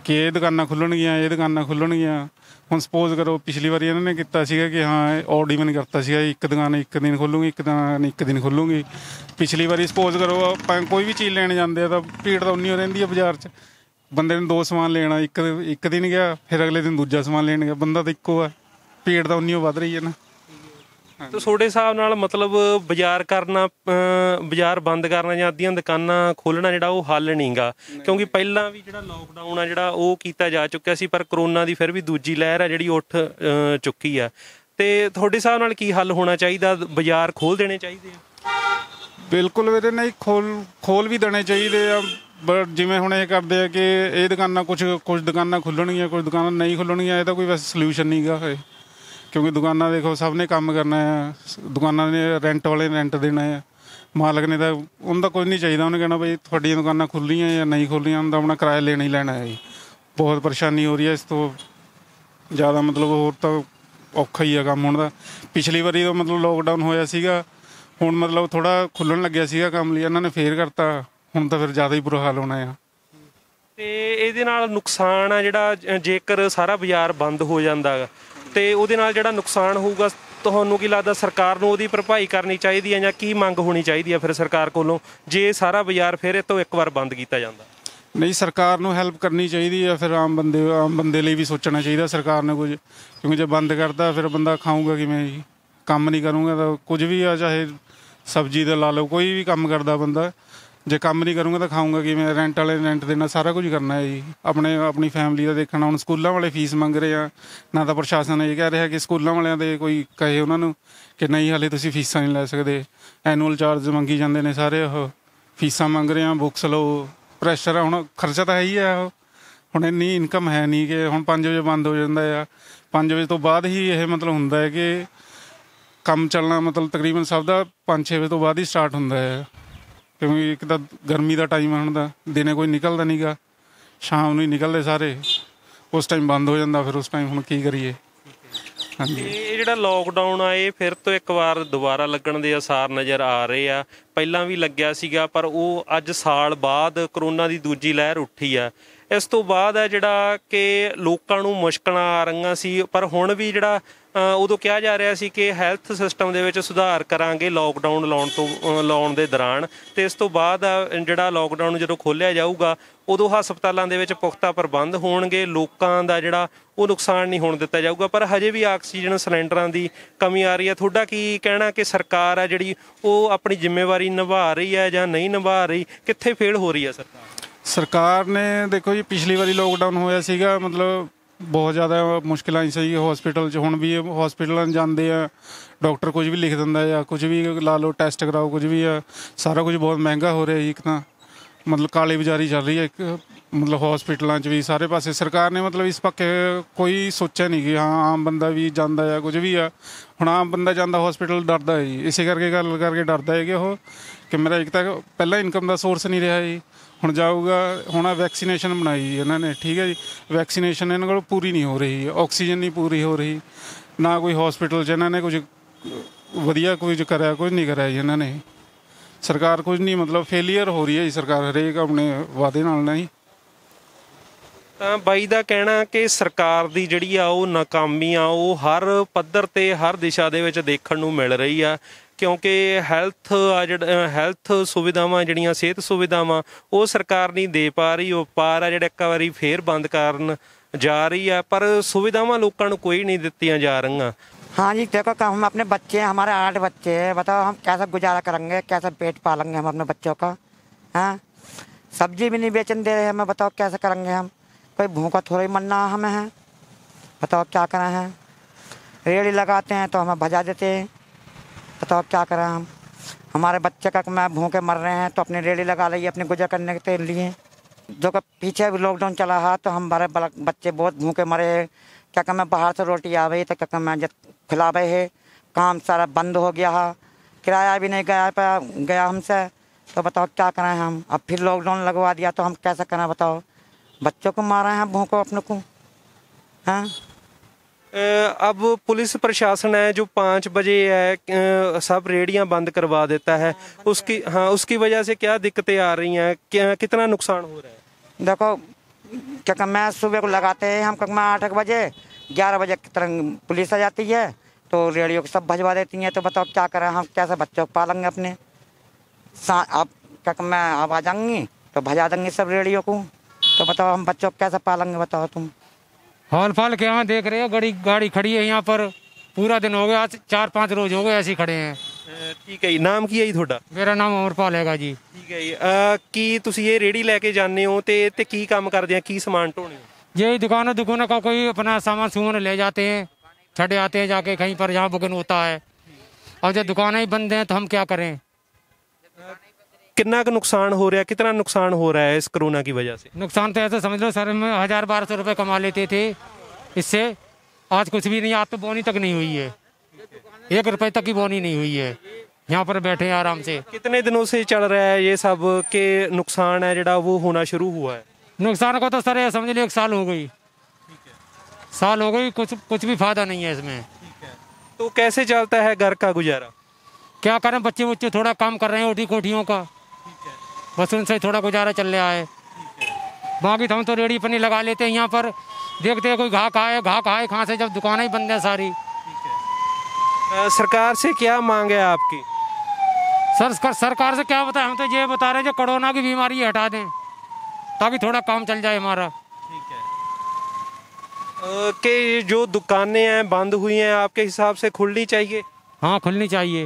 ਕਿ ਇਹ ਦੁਕਾਨਾਂ ਖੁੱਲ੍ਹਣਗੀਆਂ, ਇਹ ਦੁਕਾਨਾਂ ਖੁੱਲ੍ਹਣਗੀਆਂ। ਹੁਣ ਸਪੋਜ਼ ਕਰੋ ਪਿਛਲੀ ਵਾਰੀ ਇਹਨਾਂ ਨੇ ਕੀਤਾ ਸੀਗਾ ਕਿ ਹਾਂ ਔਡ ਈਵਨ ਕਰਤਾ ਸੀਗਾ, ਇੱਕ ਦੁਕਾਨ ਇੱਕ ਦਿਨ ਖੋਲੂਗੀ, ਇੱਕ ਦੁਕਾਨ ਇੱਕ ਦਿਨ ਖੋਲੂਗੀ। ਪਿਛਲੀ ਵਾਰੀ ਸਪੋਜ਼ ਕਰੋ ਆਪਾਂ ਕੋਈ ਵੀ ਚੀਜ਼ ਲੈਣ ਜਾਂਦੇ ਆ ਤਾਂ ਭੀੜ ਤਾਂ ਉਨੀ ਹੋ ਰਹਿੰਦੀ ਆ ਬਾਜ਼ਾਰ 'ਚ। ਬੰਦੇ ਨੇ 2 ਸਮਾਨ ਲੈਣਾ, ਇੱਕ ਦਿਨ ਗਿਆ, ਫਿਰ ਅਗਲੇ ਦਿਨ ਦੂਜਾ ਸਮਾਨ ਲੈਣ ਗਿਆ, ਬੰਦਾ ਤਾਂ ਇੱਕੋ ਆ, ਭੀੜ ਤਾਂ ਉਨੀ ਵੱਧ ਰਹੀ ਹੈ ਨਾ। ਤਾਂ ਤੁਹਾਡੇ ਹਿਸਾਬ ਨਾਲ ਮਤਲਬ ਬਾਜ਼ਾਰ ਬੰਦ ਕਰਨਾ ਜਾਂ ਅੱਧੀਆਂ ਦੁਕਾਨਾਂ ਖੋਲ੍ਹਣਾ ਜਿਹੜਾ ਉਹ ਹੱਲ ਨਹੀਂ ਗਾ, ਕਿਉਂਕਿ ਪਹਿਲਾਂ ਵੀ ਜਿਹੜਾ ਲੋਕਡਾਊਨ ਆ ਜਿਹੜਾ ਉਹ ਕੀਤਾ ਜਾ ਚੁੱਕਿਆ ਸੀ, ਪਰ ਕਰੋਨਾ ਦੀ ਫਿਰ ਵੀ ਦੂਜੀ ਲਹਿਰ ਆ ਜਿਹੜੀ ਉੱਠ ਚੁੱਕੀ ਆ। ਤੇ ਤੁਹਾਡੇ ਹਿਸਾਬ ਨਾਲ ਕੀ ਹੱਲ ਹੋਣਾ ਚਾਹੀਦਾ? ਬਾਜ਼ਾਰ ਖੋਲ੍ਹ ਦੇਣੇ ਚਾਹੀਦੇ ਆ? ਬਿਲਕੁਲ ਵੀਰੇ, ਨਹੀਂ ਖੋਲ ਵੀ ਦੇਣੇ ਚਾਹੀਦੇ ਆ, ਬਟ ਜਿਵੇਂ ਹੁਣ ਇਹ ਕਰਦੇ ਆ ਕਿ ਇਹ ਦੁਕਾਨਾਂ ਕੁਝ ਦੁਕਾਨਾਂ ਖੁੱਲ੍ਹਣਗੀਆਂ, ਕੁਝ ਦੁਕਾਨਾਂ ਨਹੀਂ ਖੁੱਲ੍ਹਣਗੀਆਂ, ਇਹ ਤਾਂ ਕੋਈ ਵੈਸੇ ਸਲਿਊਸ਼ਨ ਨਹੀਂ ਗਾ ਇਹ। ਕਿਉਂਕਿ ਦੁਕਾਨਾਂ ਦੇਖੋ ਸਭ ਨੇ ਕੰਮ ਕਰਨਾ ਆ, ਦੁਕਾਨਾਂ ਨੇ ਰੈਂਟ ਵਾਲੇ ਨੇ ਰੈਂਟ ਦੇਣਾ ਆ, ਮਾਲਕ ਨੇ ਤਾਂ ਉਹਨੂੰ ਤਾਂ ਕੁਝ ਨਹੀਂ ਚਾਹੀਦਾ, ਉਹਨੇ ਕਹਿਣਾ ਬਈ ਤੁਹਾਡੀਆਂ ਦੁਕਾਨਾਂ ਖੁੱਲ੍ਹੀਆਂ ਜਾਂ ਨਹੀਂ ਖੁੱਲ੍ਹੀਆਂ, ਉਹਨੂੰ ਤਾਂ ਆਪਣਾ ਕਿਰਾਇਆ ਲੈਣਾ ਹੀ ਲੈਣਾ ਹੈ ਜੀ। ਬਹੁਤ ਪਰੇਸ਼ਾਨੀ ਹੋ ਰਹੀ ਹੈ, ਇਸ ਤੋਂ ਜ਼ਿਆਦਾ ਮਤਲਬ ਹੋਰ ਤਾਂ ਔਖਾ ਹੀ ਆ ਕੰਮ ਹੁਣ ਦਾ। ਪਿਛਲੀ ਵਾਰੀ ਤਾਂ ਮਤਲਬ ਲੋਕਡਾਊਨ ਹੋਇਆ ਸੀਗਾ, ਹੁਣ ਮਤਲਬ ਥੋੜ੍ਹਾ ਖੁੱਲ੍ਹਣ ਲੱਗਿਆ ਸੀਗਾ ਕੰਮ ਲਈ, ਇਹਨਾਂ ਨੇ ਫੇਰ ਕਰਤਾ, ਹੁਣ ਤਾਂ ਫਿਰ ਜ਼ਿਆਦਾ ਹੀ ਬੁਰਾ ਹਾਲ ਹੋਣਾ ਆ। ਤੇ ਇਹਦੇ ਨਾਲ ਨੁਕਸਾਨ ਆ ਜਿਹੜਾ, ਜੇਕਰ ਸਾਰਾ ਬਾਜ਼ਾਰ ਬੰਦ ਹੋ ਜਾਂਦਾ ਗਾ ਤੇ ਉਹਦੇ ਨਾਲ ਜਿਹੜਾ ਨੁਕਸਾਨ ਹੋਊਗਾ, ਤੁਹਾਨੂੰ ਕੀ ਲੱਗਦਾ ਸਰਕਾਰ ਨੂੰ ਉਹਦੀ ਭਰਪਾਈ ਕਰਨੀ ਚਾਹੀਦੀ ਹੈ ਜਾਂ ਕੀ ਮੰਗ ਹੋਣੀ ਚਾਹੀਦੀ ਹੈ ਫਿਰ ਸਰਕਾਰ ਕੋਲੋਂ, ਜੇ ਸਾਰਾ ਬਾਜ਼ਾਰ ਫਿਰ ਇਹ ਤੋਂ ਇੱਕ ਵਾਰ ਬੰਦ ਕੀਤਾ ਜਾਂਦਾ? ਨਹੀਂ, ਸਰਕਾਰ ਨੂੰ ਹੈਲਪ ਕਰਨੀ ਚਾਹੀਦੀ ਆ, ਫਿਰ ਆਮ ਬੰਦੇ ਲਈ ਵੀ ਸੋਚਣਾ ਚਾਹੀਦਾ ਸਰਕਾਰ ਨੇ ਕੁਝ, ਕਿਉਂਕਿ ਜੇ ਬੰਦ ਕਰਦਾ ਫਿਰ ਬੰਦਾ ਖਾਊਗਾ ਕਿਵੇਂ ਜੀ? ਕੰਮ ਨਹੀਂ ਕਰੂੰਗਾ ਤਾਂ ਕੁਝ ਵੀ ਆ, ਚਾਹੇ ਸਬਜ਼ੀ ਦਾ ਲਾ ਲਓ, ਕੋਈ ਵੀ ਕੰਮ ਕਰਦਾ ਬੰਦਾ, ਜੇ ਕੰਮ ਨਹੀਂ ਕਰੂੰਗਾ ਤਾਂ ਖਾਊਂਗਾ ਕਿਵੇਂ? ਰੈਂਟ ਵਾਲੇ ਰੈਂਟ ਦੇਣਾ, ਸਾਰਾ ਕੁਝ ਕਰਨਾ ਹੈ ਜੀ, ਆਪਣੀ ਫੈਮਿਲੀ ਦਾ ਦੇਖਣਾ। ਹੁਣ ਸਕੂਲਾਂ ਵਾਲੇ ਫੀਸ ਮੰਗ ਰਹੇ ਆ, ਨਾ ਤਾਂ ਪ੍ਰਸ਼ਾਸਨ ਇਹ ਕਹਿ ਰਿਹਾ ਕਿ ਸਕੂਲਾਂ ਵਾਲਿਆਂ ਦੇ ਕੋਈ ਕਹੇ ਉਹਨਾਂ ਨੂੰ ਕਿ ਨਹੀਂ ਹਾਲੇ ਤੁਸੀਂ ਫੀਸਾਂ ਨਹੀਂ ਲੈ ਸਕਦੇ, ਐਨੂਅਲ ਚਾਰਜ ਮੰਗੀ ਜਾਂਦੇ ਨੇ ਸਾਰੇ, ਉਹ ਫੀਸਾਂ ਮੰਗ ਰਹੇ ਆ, ਬੁੱਕਸ ਲਓ, ਪ੍ਰੈਸ਼ਰ ਆ। ਹੁਣ ਖਰਚਾ ਤਾਂ ਹੈ ਹੀ ਆ, ਉਹ ਹੁਣ ਇੰਨੀ ਇਨਕਮ ਹੈ ਨਹੀਂ ਕਿ ਹੁਣ 5 ਵਜੇ ਬੰਦ ਹੋ ਜਾਂਦਾ ਆ, 5 ਵਜੇ ਤੋਂ ਬਾਅਦ ਹੀ ਇਹ ਮਤਲਬ ਹੁੰਦਾ ਹੈ ਕਿ ਕੰਮ ਚੱਲਣਾ, ਮਤਲਬ ਤਕਰੀਬਨ ਸਭ ਦਾ 5-6 ਵਜੇ ਤੋਂ ਬਾਅਦ ਹੀ ਸਟਾਰਟ ਹੁੰਦਾ ਹੈ, ਕਿਉਂਕਿ ਇੱਕ ਤਾਂ ਗਰਮੀ ਦਾ ਟਾਈਮ ਹੈ ਹੁਣ ਦਾ, ਦਿਨੇ ਕੋਈ ਨਿਕਲਦਾ ਨਹੀਂ ਗਾ, ਸ਼ਾਮ ਨੂੰ ਹੀ ਨਿਕਲਦੇ ਸਾਰੇ, ਉਸ ਟਾਈਮ ਬੰਦ ਹੋ ਜਾਂਦਾ, ਫਿਰ ਉਸ ਟਾਈਮ ਹੁਣ ਕੀ ਕਰੀਏ? ਹਾਂਜੀ, ਇਹ ਜਿਹੜਾ ਲੋਕਡਾਊਨ ਆ ਇਹ ਫਿਰ ਤੋਂ ਇੱਕ ਵਾਰ ਦੁਬਾਰਾ ਲੱਗਣ ਦੇ ਆਸਾਰ ਨਜ਼ਰ ਆ ਰਹੇ ਆ। ਪਹਿਲਾਂ ਵੀ ਲੱਗਿਆ ਸੀਗਾ, ਪਰ ਉਹ ਅੱਜ ਸਾਲ ਬਾਅਦ ਕਰੋਨਾ ਦੀ ਦੂਜੀ ਲਹਿਰ ਉੱਠੀ ਆ। ਇਸ ਤੋਂ ਬਾਅਦ ਹੈ ਜਿਹੜਾ ਕਿ ਲੋਕਾਂ ਨੂੰ ਮੁਸ਼ਕਲਾਂ ਆ ਰਹੀਆਂ ਸੀ, ਪਰ ਹੁਣ ਵੀ ਜਿਹੜਾ ਉਦੋਂ ਕਿਹਾ ਜਾ ਰਿਹਾ ਸੀ ਕਿ ਹੈਲਥ ਸਿਸਟਮ ਦੇ ਵਿੱਚ ਸੁਧਾਰ ਕਰਾਂਗੇ ਲੋਕਡਾਊਨ ਲਾਉਣ ਦੇ ਦੌਰਾਨ, ਤੇ ਇਸ ਤੋਂ ਬਾਅਦ ਜਿਹੜਾ ਲੋਕਡਾਊਨ ਜਦੋਂ ਖੋਲ੍ਹਿਆ ਜਾਊਗਾ ਉਦੋਂ ਹਸਪਤਾਲਾਂ ਦੇ ਵਿੱਚ ਪੁਖਤਾ ਪ੍ਰਬੰਧ ਹੋਣਗੇ, ਲੋਕਾਂ ਦਾ ਜਿਹੜਾ ਉਹ ਨੁਕਸਾਨ ਨਹੀਂ ਹੋਣ ਦਿੱਤਾ ਜਾਊਗਾ। ਪਰ ਹਜੇ ਵੀ ਆਕਸੀਜਨ ਸਿਲੰਡਰਾਂ ਦੀ ਕਮੀ ਆ ਰਹੀ ਹੈ। ਤੁਹਾਡਾ ਕੀ ਕਹਿਣਾ ਕਿ ਸਰਕਾਰ ਆ ਜਿਹੜੀ ਉਹ ਆਪਣੀ ਜ਼ਿੰਮੇਵਾਰੀ ਨਿਭਾ ਰਹੀ ਹੈ ਜਾਂ ਨਹੀਂ ਨਿਭਾ ਰਹੀ? ਕਿੱਥੇ ਫੇਲ ਹੋ ਰਹੀ ਹੈ ਸਰਕਾਰ ਨੇ? ਦੇਖੋ ਜੀ, ਪਿਛਲੀ ਵਾਰੀ ਲੋਕਡਾਊਨ ਹੋਇਆ ਸੀਗਾ, ਮਤਲਬ ਬਹੁਤ ਜ਼ਿਆਦਾ ਮੁਸ਼ਕਿਲਾਂ ਹੀ ਸੀ ਹੌਸਪੀਟਲ 'ਚ। ਹੁਣ ਵੀ ਹੌਸਪੀਟਲਾਂ ਜਾਂਦੇ ਆ, ਡਾਕਟਰ ਕੁਝ ਵੀ ਲਿਖ ਦਿੰਦਾ ਆ, ਕੁਝ ਵੀ ਲਾ ਲਓ, ਟੈਸਟ ਕਰਾਓ, ਕੁਝ ਵੀ ਆ, ਸਾਰਾ ਕੁਝ ਬਹੁਤ ਮਹਿੰਗਾ ਹੋ ਰਿਹਾ ਜੀ। ਇੱਕ ਤਾਂ ਮਤਲਬ ਕਾਲੀ ਬਾਜ਼ਾਰੀ ਚੱਲ ਰਹੀ ਹੈ ਇੱਕ, ਮਤਲਬ ਹੌਸਪੀਟਲਾਂ 'ਚ ਵੀ ਸਾਰੇ ਪਾਸੇ। ਸਰਕਾਰ ਨੇ ਮਤਲਬ ਇਸ ਪੱਖੇ ਕੋਈ ਸੋਚਿਆ ਨਹੀਂ ਕਿ ਹਾਂ ਆਮ ਬੰਦਾ ਵੀ ਜਾਂਦਾ ਆ, ਕੁਝ ਵੀ ਆ। ਹੁਣ ਆਮ ਬੰਦਾ ਜਾਂਦਾ ਹੌਸਪੀਟਲ ਡਰਦਾ ਹੈ ਜੀ, ਇਸੇ ਕਰਕੇ ਗੱਲ ਕਰਕੇ ਡਰਦਾ ਹੈ ਕਿ ਉਹ ਕਿ ਮੇਰਾ ਇੱਕ ਤਾਂ ਪਹਿਲਾਂ ਇਨਕਮ ਦਾ ਸੋਰਸ ਨਹੀਂ ਰਿਹਾ ਜੀ, ਹੁਣ ਜਾਊਗਾ। ਹੁਣ ਵੈਕਸੀਨੇਸ਼ਨ ਬਣਾਈ ਇਹਨਾਂ ਨੇ, ਠੀਕ ਹੈ ਜੀ, ਵੈਕਸੀਨੇਸ਼ਨ ਇਹਨਾਂ ਕੋਲ ਪੂਰੀ ਨਹੀਂ ਹੋ ਰਹੀ, ਆਕਸੀਜਨ ਨਹੀਂ ਪੂਰੀ ਹੋ ਰਹੀ, ਨਾ ਕੋਈ ਹੌਸਪੀਟਲ 'ਚ ਇਹਨਾਂ ਨੇ ਕੁਝ ਵਧੀਆ ਕੁਝ ਕਰਿਆ, ਕੁਝ ਨਹੀਂ ਕਰਿਆ ਜੀ ਇਹਨਾਂ ਨੇ। ਸਰਕਾਰ ਕੁਝ ਨਹੀਂ, ਮਤਲਬ ਫੇਲੀਅਰ ਹੋ ਰਹੀ ਹੈ ਜੀ ਸਰਕਾਰ ਹਰੇਕ ਆਪਣੇ ਵਾਅਦੇ ਨਾਲ ਨਹੀਂ। ਤਾਂ ਬਾਈ ਦਾ ਕਹਿਣਾ ਕਿ ਸਰਕਾਰ ਦੀ ਜਿਹੜੀ ਆ ਉਹ ਨਾਕਾਮੀ ਆ ਉਹ ਹਰ ਪੱਧਰ ਤੇ ਹਰ ਦਿਸ਼ਾ ਦੇ ਵਿੱਚ ਦੇਖਣ ਨੂੰ ਮਿਲ ਰਹੀ ਆ, ਕਿਉਂਕਿ ਹੈਲਥ ਸੁਵਿਧਾਵਾਂ ਜਿਹੜੀਆਂ ਸਿਹਤ ਸੁਵਿਧਾਵਾਂ ਉਹ ਸਰਕਾਰ ਨਹੀਂ ਦੇ ਪਾ ਰਹੀ। ਵਪਾਰ ਆ ਜਿਹੜਾ ਇੱਕ ਵਾਰੀ ਫੇਰ ਬੰਦ ਕਰਨ ਜਾ ਰਹੀ ਆ, ਪਰ ਸੁਵਿਧਾਵਾਂ ਲੋਕਾਂ ਨੂੰ ਕੋਈ ਨਹੀਂ ਦਿੱਤੀਆਂ ਜਾ ਰਹੀਆਂ। हाँ जी, देखो कि हम अपने बच्चे हैं, हमारे 8 बच्चे हैं, बताओ हम कैसे गुजारा करेंगे, कैसे पेट पालेंगे हम अपने बच्चों का। हाँ, सब्जी भी नहीं बेचने दे रहे हमें, बताओ कैसे करेंगे हम। कोई भूखा थोड़ा ही मरना हमें है, बताओ क्या करें हैं। रेड़ी लगाते हैं तो हमें भजा देते हैं, बताओ क्या करें हम। हमारे बच्चे का मैं भूखे मर रहे हैं तो अपनी रेड़ी लगा ली अपने गुजर करने के लिए। जो कि पीछे भी लॉकडाउन चला है तो हमारे बच्चे बहुत भूखे मरे। क्या कि मैं बाहर से रोटी आ गई तो क्या मैं जब खिलावे है, काम सारा बंद हो गया है, किराया भी नहीं गया हमसे, तो बताओ क्या करें हम। अब फिर लॉकडाउन लगवा दिया तो हम कैसे करें, बताओ। बच्चों को मारे हैं भूखों अपने को। हाँ, अब पुलिस प्रशासन है जो 5 बजे है सब रेडियां बंद करवा देता है, उसकी वजह से क्या दिक्कतें आ रही हैं, कितना नुकसान हो रहा है? देखो क्या मैं सुबह को लगाते हैं हम 8 बजे, 11 बजे की तरह पुलिस आ जाती है तो रेडियो को सब भजवा देती हैं। तो बताओ क्या करें हम, कैसे बच्चों को पालेंगे अपने। अब क्या मैं अब आ जाऊंगी तो भजा देंगे सब रेडियो को, तो बताओ हम बच्चों को कैसे पालेंगे, बताओ तुम। हॉल फाल के यहाँ देख रहे हो, गाड़ी खड़ी है यहाँ पर, पूरा दिन हो गया, आज 4-5 रोज हो गए ऐसे खड़े हैं। ठीक है जी, नाम की है जी ਤੁਹਾਡਾ? मेरा नाम अमरपाल हैगा जी। ठीक है जी, ਕੀ ਤੁਸੀਂ ਇਹ ਰੇੜੀ ਲੈ ਕੇ ਜਾਂਦੇ ਹੋ ਤੇ ਕੀ ਕੰਮ ਕਰਦੇ ਆ, ਕੀ ਸਮਾਨ ਢੋਣੇ ਹੋ? यही दुकानों का कोई अपना सामान सुमान ले जाते हैं, छड़े आते हैं जाके कहीं पर जहाँ बुकिंग होता है। और जब दुकानें ही बंद हैं तो हम क्या करें। कितना का नुकसान हो रहा है, कितना नुकसान हो रहा है इस कोरोना की वजह से? नुकसान तो ऐसे समझ लो सर, में 1000-1200 रुपये कमा लेते थे इससे, आज कुछ भी नहीं, आज तो बोनी तक नहीं हुई है, 1 रुपये तक की बोनी नहीं हुई है। यहाँ पर बैठे हैं आराम से। कितने दिनों से चल रहा है ये सब के नुकसान है जड़ा वो होना शुरू हुआ है? नुकसान को तो सर ये समझ लो 1 साल हो गई, साल हो गई, कुछ भी फायदा नहीं है इसमें। तो कैसे चलता है घर का गुजारा? क्या करें, बच्चे थोड़ा काम कर रहे हैं ओटी कोठियों का, बस उनसे थोड़ा गुजारा चल रहा है। बाकी तो हम तो रेडी पन्नी लगा लेते हैं यहाँ पर, देखते हैं कोई घाह खाए कहाँ से, जब दुकानें ही बंद है सारी। सरकार से क्या मांग है आपकी? सरकार से क्या बताएं, हम तो ये बता रहे हैं जो कोरोना की बीमारी हटा दें ताकि थोड़ा काम चल जाए हमारा। ठीक है, कि जो दुकानें हैं बंद हुई हैं आपके हिसाब से खुलनी चाहिए? हाँ, खुलनी चाहिए।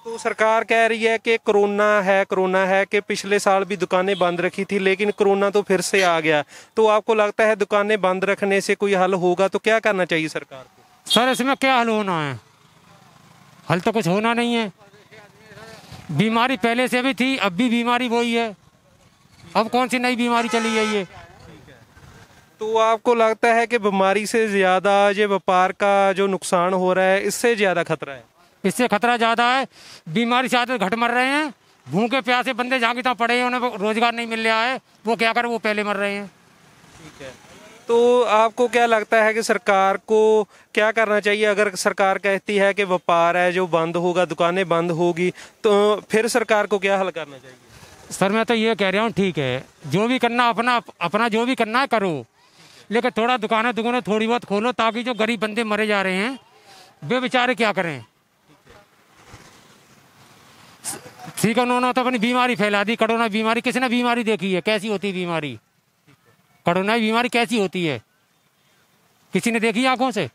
तो सरकार कह रही है कि कोरोना है कि पिछले साल भी दुकानें बंद रखी थी लेकिन कोरोना तो फिर से आ गया। तो आपको लगता है दुकानें बंद रखने से कोई हल होगा? तो क्या करना चाहिए सरकार को? सर इसमें क्या हल होना है, हल तो कुछ होना नहीं है। बीमारी पहले से भी थी, अब भी बीमारी वही है, अब कौन सी नई बीमारी चली है ये। तो आपको लगता है कि बीमारी से ज़्यादा ये व्यापार का जो नुकसान हो रहा है इससे ज़्यादा खतरा है? इससे खतरा ज़्यादा है, बीमारी से आते घट मर रहे हैं, भूखे प्यासे बंदे जहाँ की तहाँ पड़े हैं, उन्हें रोजगार नहीं मिल रहा है, वो क्या करें, वो पहले मर रहे हैं। ठीक है, तो आपको क्या लगता है कि सरकार को क्या करना चाहिए? अगर सरकार कहती है कि व्यापार है जो बंद होगा, दुकानें बंद होगी, तो फिर सरकार को क्या हल करना चाहिए? सर मैं तो ये कह रहा हूँ, ठीक है जो भी करना अपना जो भी करना है करो, लेकिन थोड़ा दुकानें थोड़ी बहुत खोलो ताकि जो गरीब बंदे मरे जा रहे हैं वे बेचारे क्या करें। ठीक है, उन्होंने तो अपनी बीमारी फैला दी, कोरोना बीमारी। किसने बीमारी देखी है, कैसी होती है बीमारी, कोरोना बीमारी कैसी होती है, किसी ने देखी आंखों से?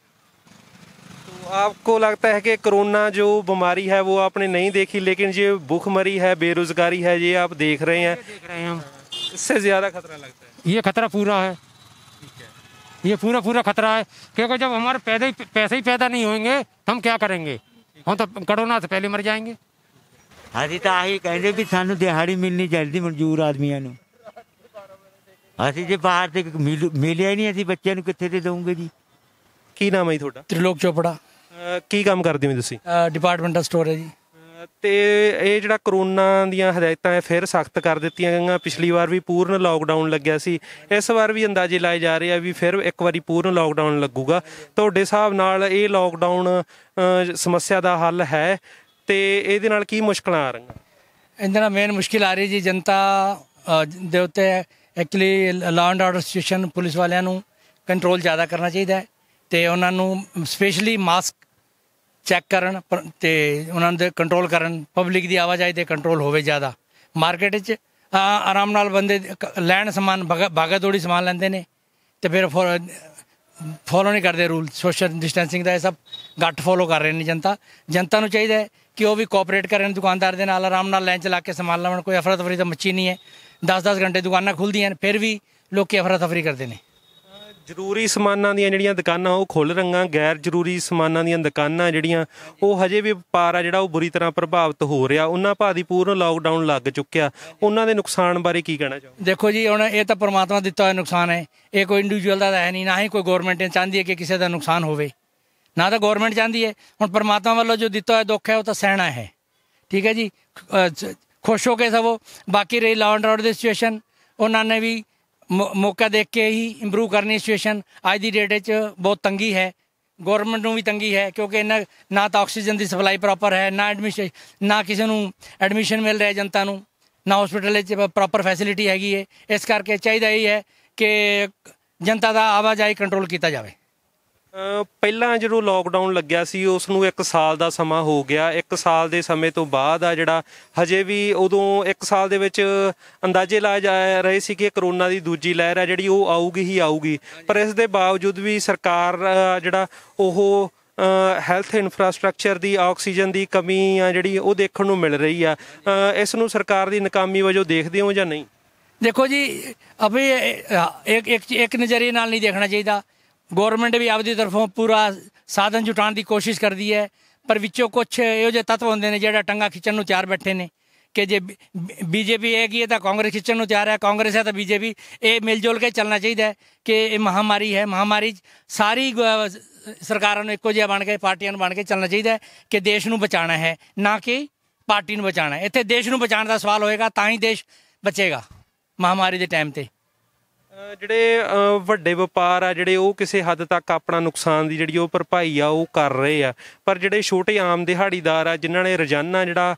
तो आपको लगता है कि कोरोना जो बीमारी है वो आपने नहीं देखी, लेकिन ये भूखमरी है, बेरोजगारी है, ये आप देख रहे हैं हम, इससे ज्यादा खतरा लगता है? ये खतरा पूरा है, ये पूरा खतरा है, क्योंकि जब हमारे पैसे ही पैदा नहीं होंगे तो हम क्या करेंगे, हम तो कोरोना से पहले मर जाएंगे। ਅਸੀਂ ਤਾਂ ਆਹੀ ਕਹਿੰਦੇ ਵੀ ਸਾਨੂੰ ਦਿਹਾੜੀ ਮਿਲਣੀ ਚਾਹੀਦੀ ਮਜ਼ਦੂਰ ਆਦਮੀਆਂ ਨੂੰ। ਅਸੀਂ ਜੇ ਬਾਹਰ ਤੇ ਮਿਲਿਆ ਹੀ ਨਹੀਂ, ਅਸੀਂ ਬੱਚਿਆਂ ਨੂੰ ਕਿੱਥੇ ਤੇ ਦਵਾਂਗੇ ਜੀ। ਕੀ ਨਾਮ ਹੈ ਜੀ ਤੁਹਾਡਾ? त्रिलोक चोपड़ा। ਕੀ ਕੰਮ ਕਰਦੇ ਹੋ ਤੁਸੀਂ? डिपार्टमेंटल स्टोर है जी। ਤੇ ਇਹ ਜਿਹੜਾ ਕਰੋਨਾ ਦੀਆਂ ਹਦਾਇਤਾਂ ਹੈ ਫਿਰ ਸਖਤ ਕਰ ਦਿੱਤੀਆਂ ਗਈਆਂ। ਪਿਛਲੀ ਵਾਰ ਵੀ ਪੂਰਨ ਲਾਕਡਾਊਨ ਲੱਗਿਆ ਸੀ, ਇਸ ਵਾਰ ਵੀ ਅੰਦਾਜ਼ੇ ਲਾਏ ਜਾ ਰਹੇ ਆ ਵੀ ਫਿਰ ਇੱਕ ਵਾਰੀ ਪੂਰਨ ਲਾਕਡਾਊਨ ਲੱਗੂਗਾ। ਤੁਹਾਡੇ ਹਿਸਾਬ ਨਾਲ ਇਹ ਲਾਕਡਾਊਨ ਸਮੱਸਿਆ ਦਾ ਹੱਲ ਹੈ ਤੇ ਇਹਦੇ ਨਾਲ ਕੀ ਮੁਸ਼ਕਲਾਂ ਆ ਰਹੀਆਂ? ਇਹਦੇ ਨਾਲ ਮੇਨ ਮੁਸ਼ਕਿਲ ਆ ਰਹੀ ਜੀ ਜਨਤਾ ਦੇ ਉੱਤੇ। Actually law and order situation police ਵਾਲਿਆਂ ਨੂੰ ਕੰਟਰੋਲ ਜ਼ਿਆਦਾ ਕਰਨਾ ਚਾਹੀਦਾ ਹੈ ਤੇ ਉਹਨਾਂ ਨੂੰ ਸਪੈਸ਼ਲੀ ਮਾਸਕ ਚੈੱਕ ਕਰਨ ਤੇ ਉਹਨਾਂ ਦੇ ਕੰਟਰੋਲ ਕਰਨ। ਪਬਲਿਕ ਦੀ ਆਵਾਜਾਈ ਤੇ ਕੰਟਰੋਲ ਹੋਵੇ ਜ਼ਿਆਦਾ। ਮਾਰਕੀਟ 'ਚ ਆਰਾਮ ਨਾਲ ਬੰਦੇ ਲੈਣ ਸਮਾਨ ਭਾਗਾ ਦੌੜੀ ਸਮਾਨ ਲੈਂਦੇ ਨੇ ਤੇ ਫਿਰ ਫੋਲੋ ਨਹੀਂ ਕਰਦੇ ਰੂਲ ਸੋਸ਼ਲ ਡਿਸਟੈਂਸਿੰਗ ਦਾ। ਇਹ ਸਭ ਘੱਟ ਫੋਲੋ ਕਰ ਰਹੇ ਨੇ ਜਨਤਾ ਨੂੰ ਚਾਹੀਦਾ ਹੈ ਕਿ ਉਹ ਵੀ ਕੋਆਪਰੇਟ ਕਰਨ ਦੁਕਾਨਦਾਰ ਦੇ ਨਾਲ, ਆਰਾਮ ਨਾਲ ਲਾਈਨ ਚਲਾ ਕੇ ਸਮਾਨ ਲਾਉਣ। ਕੋਈ ਅਫਰਾ ਤਫਰੀ ਤਾਂ ਮੱਚੀ ਨਹੀਂ ਹੈ। 10-10 ਘੰਟੇ ਦੁਕਾਨਾਂ ਖੁੱਲ੍ਹਦੀਆਂ ਨੇ, ਫਿਰ ਵੀ ਲੋਕ ਅਫਰਾ ਤਫਰੀ ਕਰਦੇ ਨੇ। ਜ਼ਰੂਰੀ ਸਮਾਨਾਂ ਦੀਆਂ ਜਿਹੜੀਆਂ ਦੁਕਾਨਾਂ ਉਹ ਖੁੱਲ੍ਹ ਰਹੀਆਂ, ਗੈਰ ਜ਼ਰੂਰੀ ਸਮਾਨਾਂ ਦੀਆਂ ਦੁਕਾਨਾਂ ਜਿਹੜੀਆਂ ਉਹ ਹਜੇ ਵੀ ਵਪਾਰ ਆ ਜਿਹੜਾ ਉਹ ਬੁਰੀ ਤਰ੍ਹਾਂ ਪ੍ਰਭਾਵਿਤ ਹੋ ਰਿਹਾ। ਉਹਨਾਂ ਭਾਅ ਦੀ ਪੂਰਨ ਲਾਕਡਾਊਨ ਲੱਗ ਚੁੱਕਿਆ, ਉਹਨਾਂ ਦੇ ਨੁਕਸਾਨ ਬਾਰੇ ਕੀ ਕਹਿਣਾ ਚਾਹੋਗੇ? ਦੇਖੋ ਜੀ, ਹੁਣ ਇਹ ਤਾਂ ਪਰਮਾਤਮਾ ਦਿੱਤਾ ਹੋਇਆ ਨੁਕਸਾਨ ਹੈ। ਇਹ ਕੋਈ ਇੰਡੀਵਿਜੂਅਲ ਦਾ ਹੈ ਨਹੀਂ, ਨਾ ਹੀ ਕੋਈ ਗੌਰਮੈਂਟ ਚਾਹੁੰਦੀ ਹੈ ਕਿ ਕਿਸੇ ਦਾ ਨੁਕਸਾਨ ਹੋਵੇ, ਨਾ ਤਾਂ ਗੌਰਮੈਂਟ ਚਾਹੁੰਦੀ ਹੈ। ਹੁਣ ਪਰਮਾਤਮਾ ਵੱਲੋਂ ਜੋ ਦਿੱਤਾ ਹੋਇਆ ਦੁੱਖ ਹੈ ਉਹ ਤਾਂ ਸਹਿਣਾ ਹੈ, ਠੀਕ ਹੈ ਜੀ। ਖੁਸ਼ ਹੋ ਕੇ ਸਭੋ। ਬਾਕੀ ਰਹੀ law and order the situation, ਉਹਨਾਂ ਨੇ ਵੀ ਮੌਕਾ ਦੇਖ ਕੇ ਹੀ ਇੰਪਰੂਵ ਕਰਨੀ ਸਿਚੁਏਸ਼ਨ। ਅੱਜ ਦੀ ਡੇਟ 'ਚ ਬਹੁਤ ਤੰਗੀ ਹੈ, ਗੌਰਮੈਂਟ ਨੂੰ ਵੀ ਤੰਗੀ ਹੈ, ਕਿਉਂਕਿ ਇਹਨਾਂ ਨਾ ਤਾਂ ਆਕਸੀਜਨ ਦੀ ਸਪਲਾਈ ਪ੍ਰੋਪਰ ਹੈ, ਨਾ ਕਿਸੇ ਨੂੰ ਐਡਮਿਸ਼ਨ ਮਿਲ ਰਿਹਾ ਜਨਤਾ ਨੂੰ, ਨਾ ਹਸਪੀਟਲ 'ਚ ਪ੍ਰੋਪਰ ਫੈਸਿਲਿਟੀ ਹੈਗੀ ਹੈ। ਇਸ ਕਰਕੇ ਚਾਹੀਦਾ ਇਹ ਹੈ ਕਿ ਜਨਤਾ ਦਾ ਆਵਾਜਾਈ ਕੰਟਰੋਲ ਕੀਤਾ ਜਾਵੇ। ਪਹਿਲਾਂ ਜਦੋਂ ਲਾਕਡਾਊਨ ਲੱਗਿਆ ਸੀ ਉਸ ਨੂੰ 1 ਸਾਲ ਦਾ ਸਮਾਂ ਹੋ ਗਿਆ। 1 ਸਾਲ ਦੇ ਸਮੇਂ ਤੋਂ ਬਾਅਦ ਆ ਜਿਹੜਾ ਹਜੇ ਵੀ ਉਦੋਂ 1 ਸਾਲ ਦੇ ਵਿੱਚ ਅੰਦਾਜ਼ੇ ਲਾਏ ਜਾ ਰਹੇ ਸੀ ਕਿ ਕਰੋਨਾ ਦੀ ਦੂਜੀ ਲਹਿਰ ਆ ਜਿਹੜੀ ਉਹ ਆਊਗੀ ਹੀ ਆਊਗੀ, ਪਰ ਇਸ ਦੇ ਬਾਵਜੂਦ ਵੀ ਸਰਕਾਰ ਜਿਹੜਾ ਉਹ ਹੈਲਥ ਇਨਫਰਾਸਟਰਕਚਰ ਦੀ, ਆਕਸੀਜਨ ਦੀ ਕਮੀ ਆ ਜਿਹੜੀ ਉਹ ਦੇਖਣ ਨੂੰ ਮਿਲ ਰਹੀ ਆ। ਇਸ ਨੂੰ ਸਰਕਾਰ ਦੀ ਨਾਕਾਮੀ ਵਜੋਂ ਦੇਖਦੇ ਹੋ ਜਾਂ ਨਹੀਂ? ਦੇਖੋ ਜੀ, ਅਭੀ ਇੱਕ ਨਜ਼ਰੀਏ ਨਾਲ ਨਹੀਂ ਦੇਖਣਾ ਚਾਹੀਦਾ। ਗੌਰਮੈਂਟ ਵੀ ਆਪਦੀ ਤਰਫੋਂ ਪੂਰਾ ਸਾਧਨ ਜੁਟਾਉਣ ਦੀ ਕੋਸ਼ਿਸ਼ ਕਰਦੀ ਹੈ, ਪਰ ਵਿੱਚੋਂ ਕੁਛ ਇਹੋ ਜਿਹੇ ਤੱਤਵ ਹੁੰਦੇ ਨੇ ਜਿਹੜਾ ਟੰਗਾ ਖਿੱਚਣ ਨੂੰ ਤਿਆਰ ਬੈਠੇ ਨੇ ਕਿ ਜੇ ਬੀਜੇਪੀ ਹੈਗੀ ਹੈ ਤਾਂ ਕਾਂਗਰਸ ਖਿੱਚਣ ਨੂੰ ਤਿਆਰ ਹੈ, ਕਾਂਗਰਸ ਹੈ ਤਾਂ ਬੀਜੇਪੀ। ਇਹ ਮਿਲ ਜੁਲ ਕੇ ਚੱਲਣਾ ਚਾਹੀਦਾ ਹੈ ਕਿ ਇਹ ਮਹਾਮਾਰੀ ਹੈ। ਮਹਾਮਾਰੀ ਸਾਰੀ ਸਰਕਾਰਾਂ ਨੂੰ ਇੱਕੋ ਜਿਹਾ ਬਣ ਕੇ, ਪਾਰਟੀਆਂ ਨੂੰ ਬਣ ਕੇ ਚੱਲਣਾ ਚਾਹੀਦਾ ਹੈ ਕਿ ਦੇਸ਼ ਨੂੰ ਬਚਾਉਣਾ ਹੈ, ਨਾ ਕਿ ਪਾਰਟੀ ਨੂੰ ਬਚਾਉਣਾ ਹੈ। ਇੱਥੇ ਦੇਸ਼ ਨੂੰ ਬਚਾਉਣ ਦਾ ਸਵਾਲ ਹੋਏਗਾ ਤਾਂ ਹੀ ਦੇਸ਼ ਬਚੇਗਾ ਮਹਾਮਾਰੀ ਦੇ ਟਾਈਮ 'ਤੇ। ਜਿਹੜੇ ਵੱਡੇ ਵਪਾਰ ਆ ਜਿਹੜੇ ਉਹ ਕਿਸੇ ਹੱਦ ਤੱਕ ਆਪਣਾ ਨੁਕਸਾਨ ਦੀ ਜਿਹੜੀ ਉਹ ਭਰਪਾਈ ਆ ਉਹ ਕਰ ਰਹੇ ਆ, ਪਰ ਜਿਹੜੇ ਛੋਟੇ ਆਮ ਦਿਹਾੜੀਦਾਰ ਆ ਜਿਨ੍ਹਾਂ ਨੇ ਰੋਜ਼ਾਨਾ ਜਿਹੜਾ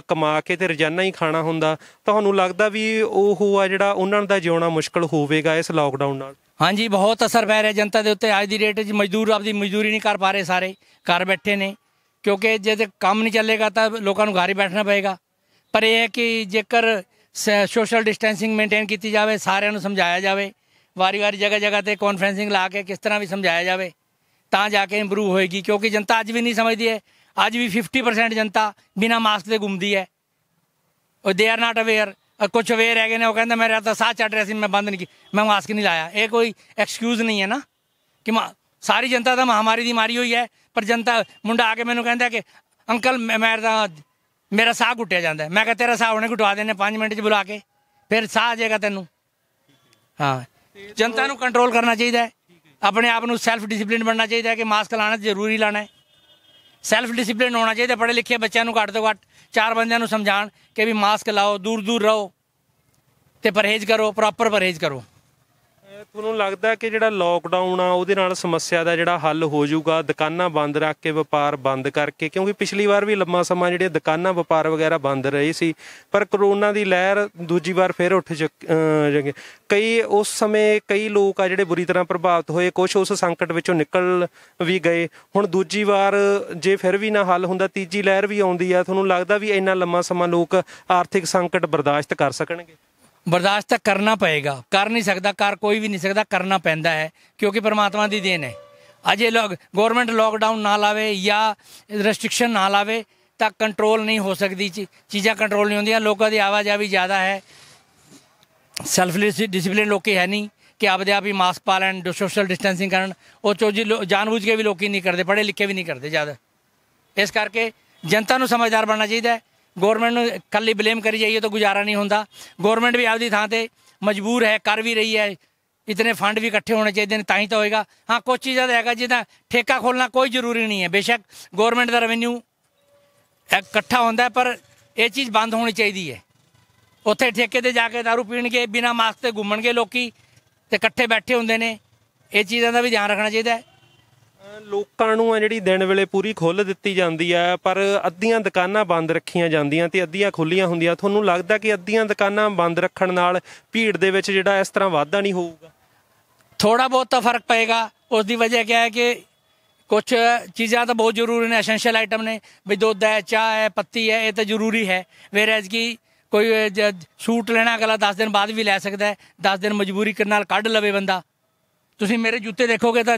ਕਮਾ ਕੇ ਤੇ ਰੋਜ਼ਾਨਾ ਹੀ ਖਾਣਾ ਹੁੰਦਾ, ਤੁਹਾਨੂੰ ਲੱਗਦਾ ਵੀ ਉਹ ਆ ਜਿਹੜਾ ਉਹਨਾਂ ਦਾ ਜਿਉਣਾ ਮੁਸ਼ਕਲ ਹੋਵੇਗਾ ਇਸ ਲਾਕਡਾਊਨ ਨਾਲ? ਹਾਂਜੀ, ਬਹੁਤ ਅਸਰ ਪੈ ਰਿਹਾ ਜਨਤਾ ਦੇ ਉੱਤੇ। ਅੱਜ ਦੀ ਡੇਟ 'ਚ ਮਜ਼ਦੂਰ ਆਪਦੀ ਮਜ਼ਦੂਰੀ ਨਹੀਂ ਕਰ ਪਾ ਰਹੇ, ਸਾਰੇ ਘਰ ਬੈਠੇ ਨੇ, ਕਿਉਂਕਿ ਜੇ ਕੰਮ ਨਹੀਂ ਚੱਲੇਗਾ ਤਾਂ ਲੋਕਾਂ ਨੂੰ ਘਰ ਹੀ ਬੈਠਣਾ ਪਏਗਾ। ਪਰ ਇਹ ਹੈ ਕਿ ਜੇਕਰ ਸੋਸ਼ਲ ਡਿਸਟੈਂਸਿੰਗ ਮੇਨਟੇਨ ਕੀਤੀ ਜਾਵੇ, ਸਾਰਿਆਂ ਨੂੰ ਸਮਝਾਇਆ ਜਾਵੇ, ਵਾਰੀ ਜਗ੍ਹਾ ਤੇ ਕਾਨਫਰੰਸਿੰਗ ਲਾ ਕੇ ਕਿਸ ਤਰ੍ਹਾਂ ਵੀ ਸਮਝਾਇਆ ਜਾਵੇ, ਤਾਂ ਜਾ ਕੇ ਇੰਪਰੂਵ ਹੋਏਗੀ। ਕਿਉਂਕਿ ਜਨਤਾ ਅੱਜ ਵੀ ਨਹੀਂ ਸਮਝਦੀ ਹੈ। ਅੱਜ ਵੀ 50% ਜਨਤਾ ਬਿਨਾਂ ਮਾਸਕ ਦੇ ਘੁੰਮਦੀ ਹੈ। ਉਹ ਦੇ ਆਰ ਨਾਟ ਅਵੇਅਰ। ਕੁਛ ਅਵੇਅਰ ਹੈਗੇ ਨੇ, ਉਹ ਕਹਿੰਦਾ ਮੇਰਾ ਤਾਂ ਸਾਹ ਚੜ ਰਿਹਾ ਸੀ, ਮੈਂ ਬੰਦ ਨਹੀਂ ਮੈਂ ਮਾਸਕ ਨਹੀਂ ਲਾਇਆ। ਇਹ ਕੋਈ ਐਕਸਕਿਊਜ਼ ਨਹੀਂ ਹੈ ਨਾ ਕਿ ਸਾਰੀ ਜਨਤਾ ਤਾਂ ਮਹਾਮਾਰੀ ਦੀ ਮਾਰੀ ਹੋਈ ਹੈ, ਪਰ ਜਨਤਾ ਮੁੰਡਾ ਆ ਕੇ ਮੈਨੂੰ ਕਹਿੰਦਾ ਕਿ ਅੰਕਲ ਮੇਰਾ ਸਾਹ ਘੁੱਟਿਆ ਜਾਂਦਾ। ਮੈਂ ਕਿਹਾ ਤੇਰਾ ਸਾਹ ਹੁਣੇ ਘੁਟਵਾ ਦੇਣੇ 5 ਮਿੰਟ 'ਚ ਬੁਲਾ ਕੇ, ਫਿਰ ਸਾਹ ਆ ਜਾਏਗਾ ਤੈਨੂੰ। ਹਾਂ, ਜਨਤਾ ਨੂੰ ਕੰਟਰੋਲ ਕਰਨਾ ਚਾਹੀਦਾ ਹੈ, ਆਪਣੇ ਆਪ ਨੂੰ ਸੈਲਫ ਡਿਸਿਪਲਿਨ ਬਣਨਾ ਚਾਹੀਦਾ ਹੈ ਕਿ ਮਾਸਕ ਲਾਉਣਾ ਜ਼ਰੂਰੀ ਲਾਉਣਾ ਹੈ। ਸੈਲਫ ਡਿਸਿਪਲਿਨ ਹੋਣਾ ਚਾਹੀਦਾ। ਪੜ੍ਹੇ ਲਿਖੇ ਬੱਚਿਆਂ ਨੂੰ ਘੱਟ ਤੋਂ ਘੱਟ 4 ਬੰਦਿਆਂ ਨੂੰ ਸਮਝਾਉਣ ਕਿ ਵੀ ਮਾਸਕ ਲਾਓ, ਦੂਰ ਰਹੋ ਅਤੇ ਪਰਹੇਜ਼ ਕਰੋ, ਪ੍ਰੋਪਰ ਪਰਹੇਜ਼ ਕਰੋ। ਤੁਹਾਨੂੰ ਲੱਗਦਾ ਕਿ ਜਿਹੜਾ ਲਾਕਡਾਊਨ ਆ ਉਹਦੇ ਨਾਲ ਸਮੱਸਿਆ ਦਾ ਜਿਹੜਾ ਹੱਲ ਹੋ ਜਾਊਗਾ, ਦੁਕਾਨਾਂ ਬੰਦ ਰੱਖ ਕੇ, ਵਪਾਰ ਬੰਦ ਕਰਕੇ? ਕਿਉਂਕਿ ਪਿਛਲੀ ਵਾਰ ਵੀ ਲੰਮਾ ਸਮਾਂ ਜਿਹੜੀਆਂ ਦੁਕਾਨਾਂ ਵਪਾਰ ਵਗੈਰਾ ਬੰਦ ਰਹੇ ਸੀ, ਪਰ ਕਰੋਨਾ ਦੀ ਲਹਿਰ ਦੂਜੀ ਵਾਰ ਫਿਰ ਉੱਠ ਚੁੱਕੀ। ਉਸ ਸਮੇਂ ਕਈ ਲੋਕ ਆ ਜਿਹੜੇ ਬੁਰੀ ਤਰ੍ਹਾਂ ਪ੍ਰਭਾਵਿਤ ਹੋਏ, ਕੁਛ ਉਸ ਸੰਕਟ ਵਿੱਚੋਂ ਨਿਕਲ ਵੀ ਗਏ। ਹੁਣ ਦੂਜੀ ਵਾਰ ਜੇ ਫਿਰ ਵੀ ਨਾ ਹੱਲ ਹੁੰਦਾ, ਤੀਜੀ ਲਹਿਰ ਵੀ ਆਉਂਦੀ ਆ, ਤੁਹਾਨੂੰ ਲੱਗਦਾ ਵੀ ਇੰਨਾ ਲੰਮਾ ਸਮਾਂ ਲੋਕ ਆਰਥਿਕ ਸੰਕਟ ਬਰਦਾਸ਼ਤ ਕਰ ਸਕਣਗੇ? ਬਰਦਾਸ਼ਤ ਤਾਂ ਕਰਨਾ ਪਏਗਾ। ਕਰ ਨਹੀਂ ਸਕਦਾ, ਕਰ ਕੋਈ ਵੀ ਨਹੀਂ ਸਕਦਾ, ਕਰਨਾ ਪੈਂਦਾ ਹੈ ਕਿਉਂਕਿ ਪਰਮਾਤਮਾ ਦੀ ਦੇਣ ਹੈ। ਅਜੇ ਗੌਰਮੈਂਟ ਲਾਕਡਾਊਨ ਨਾ ਲਾਵੇ ਜਾਂ ਰੈਸਟ੍ਰਿਕਸ਼ਨ ਨਾ ਲਾਵੇ ਤਾਂ ਕੰਟਰੋਲ ਨਹੀਂ ਹੋ ਸਕਦੀ, ਚੀਜ਼ਾਂ ਕੰਟਰੋਲ ਨਹੀਂ ਹੁੰਦੀਆਂ। ਲੋਕਾਂ ਦੀ ਆਵਾਜਾਈ ਜ਼ਿਆਦਾ ਹੈ, ਸੈਲਫ ਡਿਸਿਪਲਿਨ ਲੋਕੀ ਹੈ ਨਹੀਂ ਕਿ ਆਪਦੇ ਆਪ ਹੀ ਮਾਸਕ ਪਾ ਲੈਣ, ਸੋਸ਼ਲ ਡਿਸਟੈਂਸਿੰਗ ਕਰਨ। ਉਹ ਚੋਜੀ ਜਾਣਬੁੱਝ ਕੇ ਵੀ ਲੋਕੀ ਨਹੀਂ ਕਰਦੇ, ਪੜ੍ਹੇ ਲਿਖੇ ਵੀ ਨਹੀਂ ਕਰਦੇ ਜ਼ਿਆਦਾ। ਇਸ ਕਰਕੇ ਜਨਤਾ ਨੂੰ ਸਮਝਦਾਰ ਬਣਨਾ ਚਾਹੀਦਾ ਹੈ। ਗੌਰਮੈਂਟ ਨੂੰ ਇਕੱਲੀ ਬਲੇਮ ਕਰੀ ਜਾਈਏ ਤਾਂ ਗੁਜ਼ਾਰਾ ਨਹੀਂ ਹੁੰਦਾ। ਗੌਰਮੈਂਟ ਵੀ ਆਪਦੀ ਥਾਂ 'ਤੇ ਮਜਬੂਰ ਹੈ, ਕਰ ਵੀ ਰਹੀ ਹੈ। ਇਤਨੇ ਫੰਡ ਵੀ ਇਕੱਠੇ ਹੋਣੇ ਚਾਹੀਦੇ ਨੇ ਤਾਂ ਹੀ ਤਾਂ ਹੋਏਗਾ। ਹਾਂ, ਕੁਛ ਚੀਜ਼ਾਂ ਦਾ ਹੈਗਾ ਜਿਹਦਾ ਠੇਕਾ ਖੋਲ੍ਹਣਾ ਕੋਈ ਜ਼ਰੂਰੀ ਨਹੀਂ ਹੈ। ਬੇਸ਼ੱਕ ਗੌਰਮੈਂਟ ਦਾ ਰੈਵਨਿਊ ਇਕੱਠਾ ਹੁੰਦਾ, ਪਰ ਇਹ ਚੀਜ਼ ਬੰਦ ਹੋਣੀ ਚਾਹੀਦੀ ਹੈ। ਉੱਥੇ ਠੇਕੇ 'ਤੇ ਜਾ ਕੇ ਦਾਰੂ ਪੀਣਗੇ, ਬਿਨਾਂ ਮਾਸਕ 'ਤੇ ਘੁੰਮਣਗੇ ਲੋਕੀ ਅਤੇ ਇਕੱਠੇ ਬੈਠੇ ਹੁੰਦੇ ਨੇ। ਇਹ ਚੀਜ਼ਾਂ ਦਾ ਵੀ ਧਿਆਨ ਰੱਖਣਾ ਚਾਹੀਦਾ ਹੈ। ਲੋਕਾਂ ਨੂੰ ਆ ਜਿਹੜੀ ਦਿਨ ਵੇਲੇ ਪੂਰੀ ਖੁੱਲ੍ਹ ਦਿੱਤੀ ਜਾਂਦੀ ਹੈ, ਪਰ ਅੱਧੀਆਂ ਦੁਕਾਨਾਂ ਬੰਦ ਰੱਖੀਆਂ ਜਾਂਦੀਆਂ ਤੇ ਅੱਧੀਆਂ ਖੁੱਲ੍ਹੀਆਂ ਹੁੰਦੀਆਂ। ਤੁਹਾਨੂੰ ਲੱਗਦਾ ਕਿ ਅੱਧੀਆਂ ਦੁਕਾਨਾਂ ਬੰਦ ਰੱਖਣ ਨਾਲ ਭੀੜ ਦੇ ਵਿੱਚ ਜਿਹੜਾ ਇਸ ਤਰ੍ਹਾਂ ਵਾਧਾ ਨਹੀਂ ਹੋਊਗਾ? ਥੋੜ੍ਹਾ ਬਹੁਤ ਤਾਂ ਫਰਕ ਪਏਗਾ। ਉਸ ਦੀ ਵਜ੍ਹਾ ਕਿਆ ਹੈ ਕਿ ਕੁਛ ਚੀਜ਼ਾਂ ਤਾਂ ਬਹੁਤ ਜ਼ਰੂਰੀ ਨੇ, ਐਸੈਂਸ਼ੀਅਲ ਆਈਟਮ ਨੇ, ਵੀ ਦੁੱਧ ਹੈ, ਚਾਹ ਹੈ, ਪੱਤੀ ਹੈ, ਇਹ ਤਾਂ ਜ਼ਰੂਰੀ ਹੈ। ਵੇਰਐਜ਼ ਕਿ ਕੋਈ ਸੂਟ ਲੈਣਾ ਅਗਲਾ 10 ਦਿਨ ਬਾਅਦ ਵੀ ਲੈ ਸਕਦਾ ਹੈ, 10 ਦਿਨ ਮਜਬੂਰੀ ਨਾਲ ਕੱਢ ਲਵੇ ਬੰਦਾ, ਤੁਸੀਂ ਮੇਰੇ ਜੁੱਤੇ ਦੇਖੋਗੇ ਤਾਂ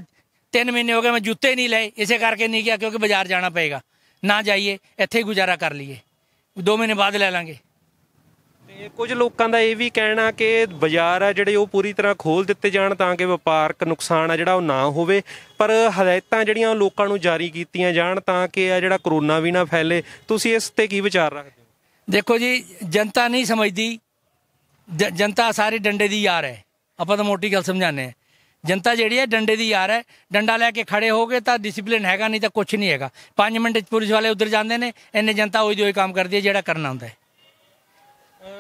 3 ਮਹੀਨੇ ਹੋ ਗਏ ਮੈਂ ਜੁੱਤੇ ਨਹੀਂ ਲਏ, ਇਸੇ ਕਰਕੇ ਨਹੀਂ ਗਿਆ ਕਿਉਂਕਿ ਬਾਜ਼ਾਰ ਜਾਣਾ ਪਏਗਾ। ਨਾ ਜਾਈਏ, ਇੱਥੇ ਹੀ ਗੁਜ਼ਾਰਾ ਕਰ ਲਈਏ, 2 ਮਹੀਨੇ ਬਾਅਦ ਲੈ ਲਾਂਗੇ। ਤੇ ਕੁਝ ਲੋਕਾਂ ਦਾ ਇਹ ਵੀ ਕਹਿਣਾ ਕਿ ਬਾਜ਼ਾਰ ਆ ਜਿਹੜੇ ਉਹ ਪੂਰੀ ਤਰ੍ਹਾਂ ਖੋਲ੍ਹ ਦਿੱਤੇ ਜਾਣ ਤਾਂ ਕਿ ਵਪਾਰਕ ਨੁਕਸਾਨ ਆ ਜਿਹੜਾ ਉਹ ਨਾ ਹੋਵੇ, ਪਰ ਹਦਾਇਤਾਂ ਜਿਹੜੀਆਂ ਉਹ ਲੋਕਾਂ ਨੂੰ ਜਾਰੀ ਕੀਤੀਆਂ ਜਾਣ ਤਾਂ ਕਿ ਆ ਜਿਹੜਾ ਕਰੋਨਾ ਵੀ ਨਾ ਫੈਲੇ। ਤੁਸੀਂ ਇਸ ਤੇ ਕੀ ਵਿਚਾਰ ਰੱਖਦੇ ਹੋ? ਦੇਖੋ ਜੀ, ਜਨਤਾ ਨਹੀਂ ਸਮਝਦੀ, ਜਨਤਾ ਸਾਰੀ ਡੰਡੇ ਦੀ ਯਾਰ ਹੈ। ਆਪਾਂ ਤਾਂ ਮੋਟੀ ਗੱਲ ਸਮਝਾਉਂਦੇ ਹਾਂ। ਜਨਤਾ ਜਿਹੜੀ ਹੈ ਡੰਡੇ ਦੀ ਯਾਰ ਹੈ। ਡੰਡਾ ਲੈ ਕੇ ਖੜੇ ਹੋ ਗਏ ਤਾਂ ਡਿਸਿਪਲਿਨ ਹੈਗਾ, ਨਹੀਂ ਤਾਂ ਕੁਛ ਨਹੀਂ ਹੈਗਾ। 5 ਮਿੰਟ 'ਚ ਪੁਲਿਸ ਵਾਲੇ ਉੱਧਰ ਜਾਂਦੇ ਨੇ, ਇੰਨੇ ਜਨਤਾ ਉਹੀ ਕੰਮ ਕਰਦੀ ਹੈ ਜਿਹੜਾ ਕਰਨਾ ਹੁੰਦਾ ਹੈ।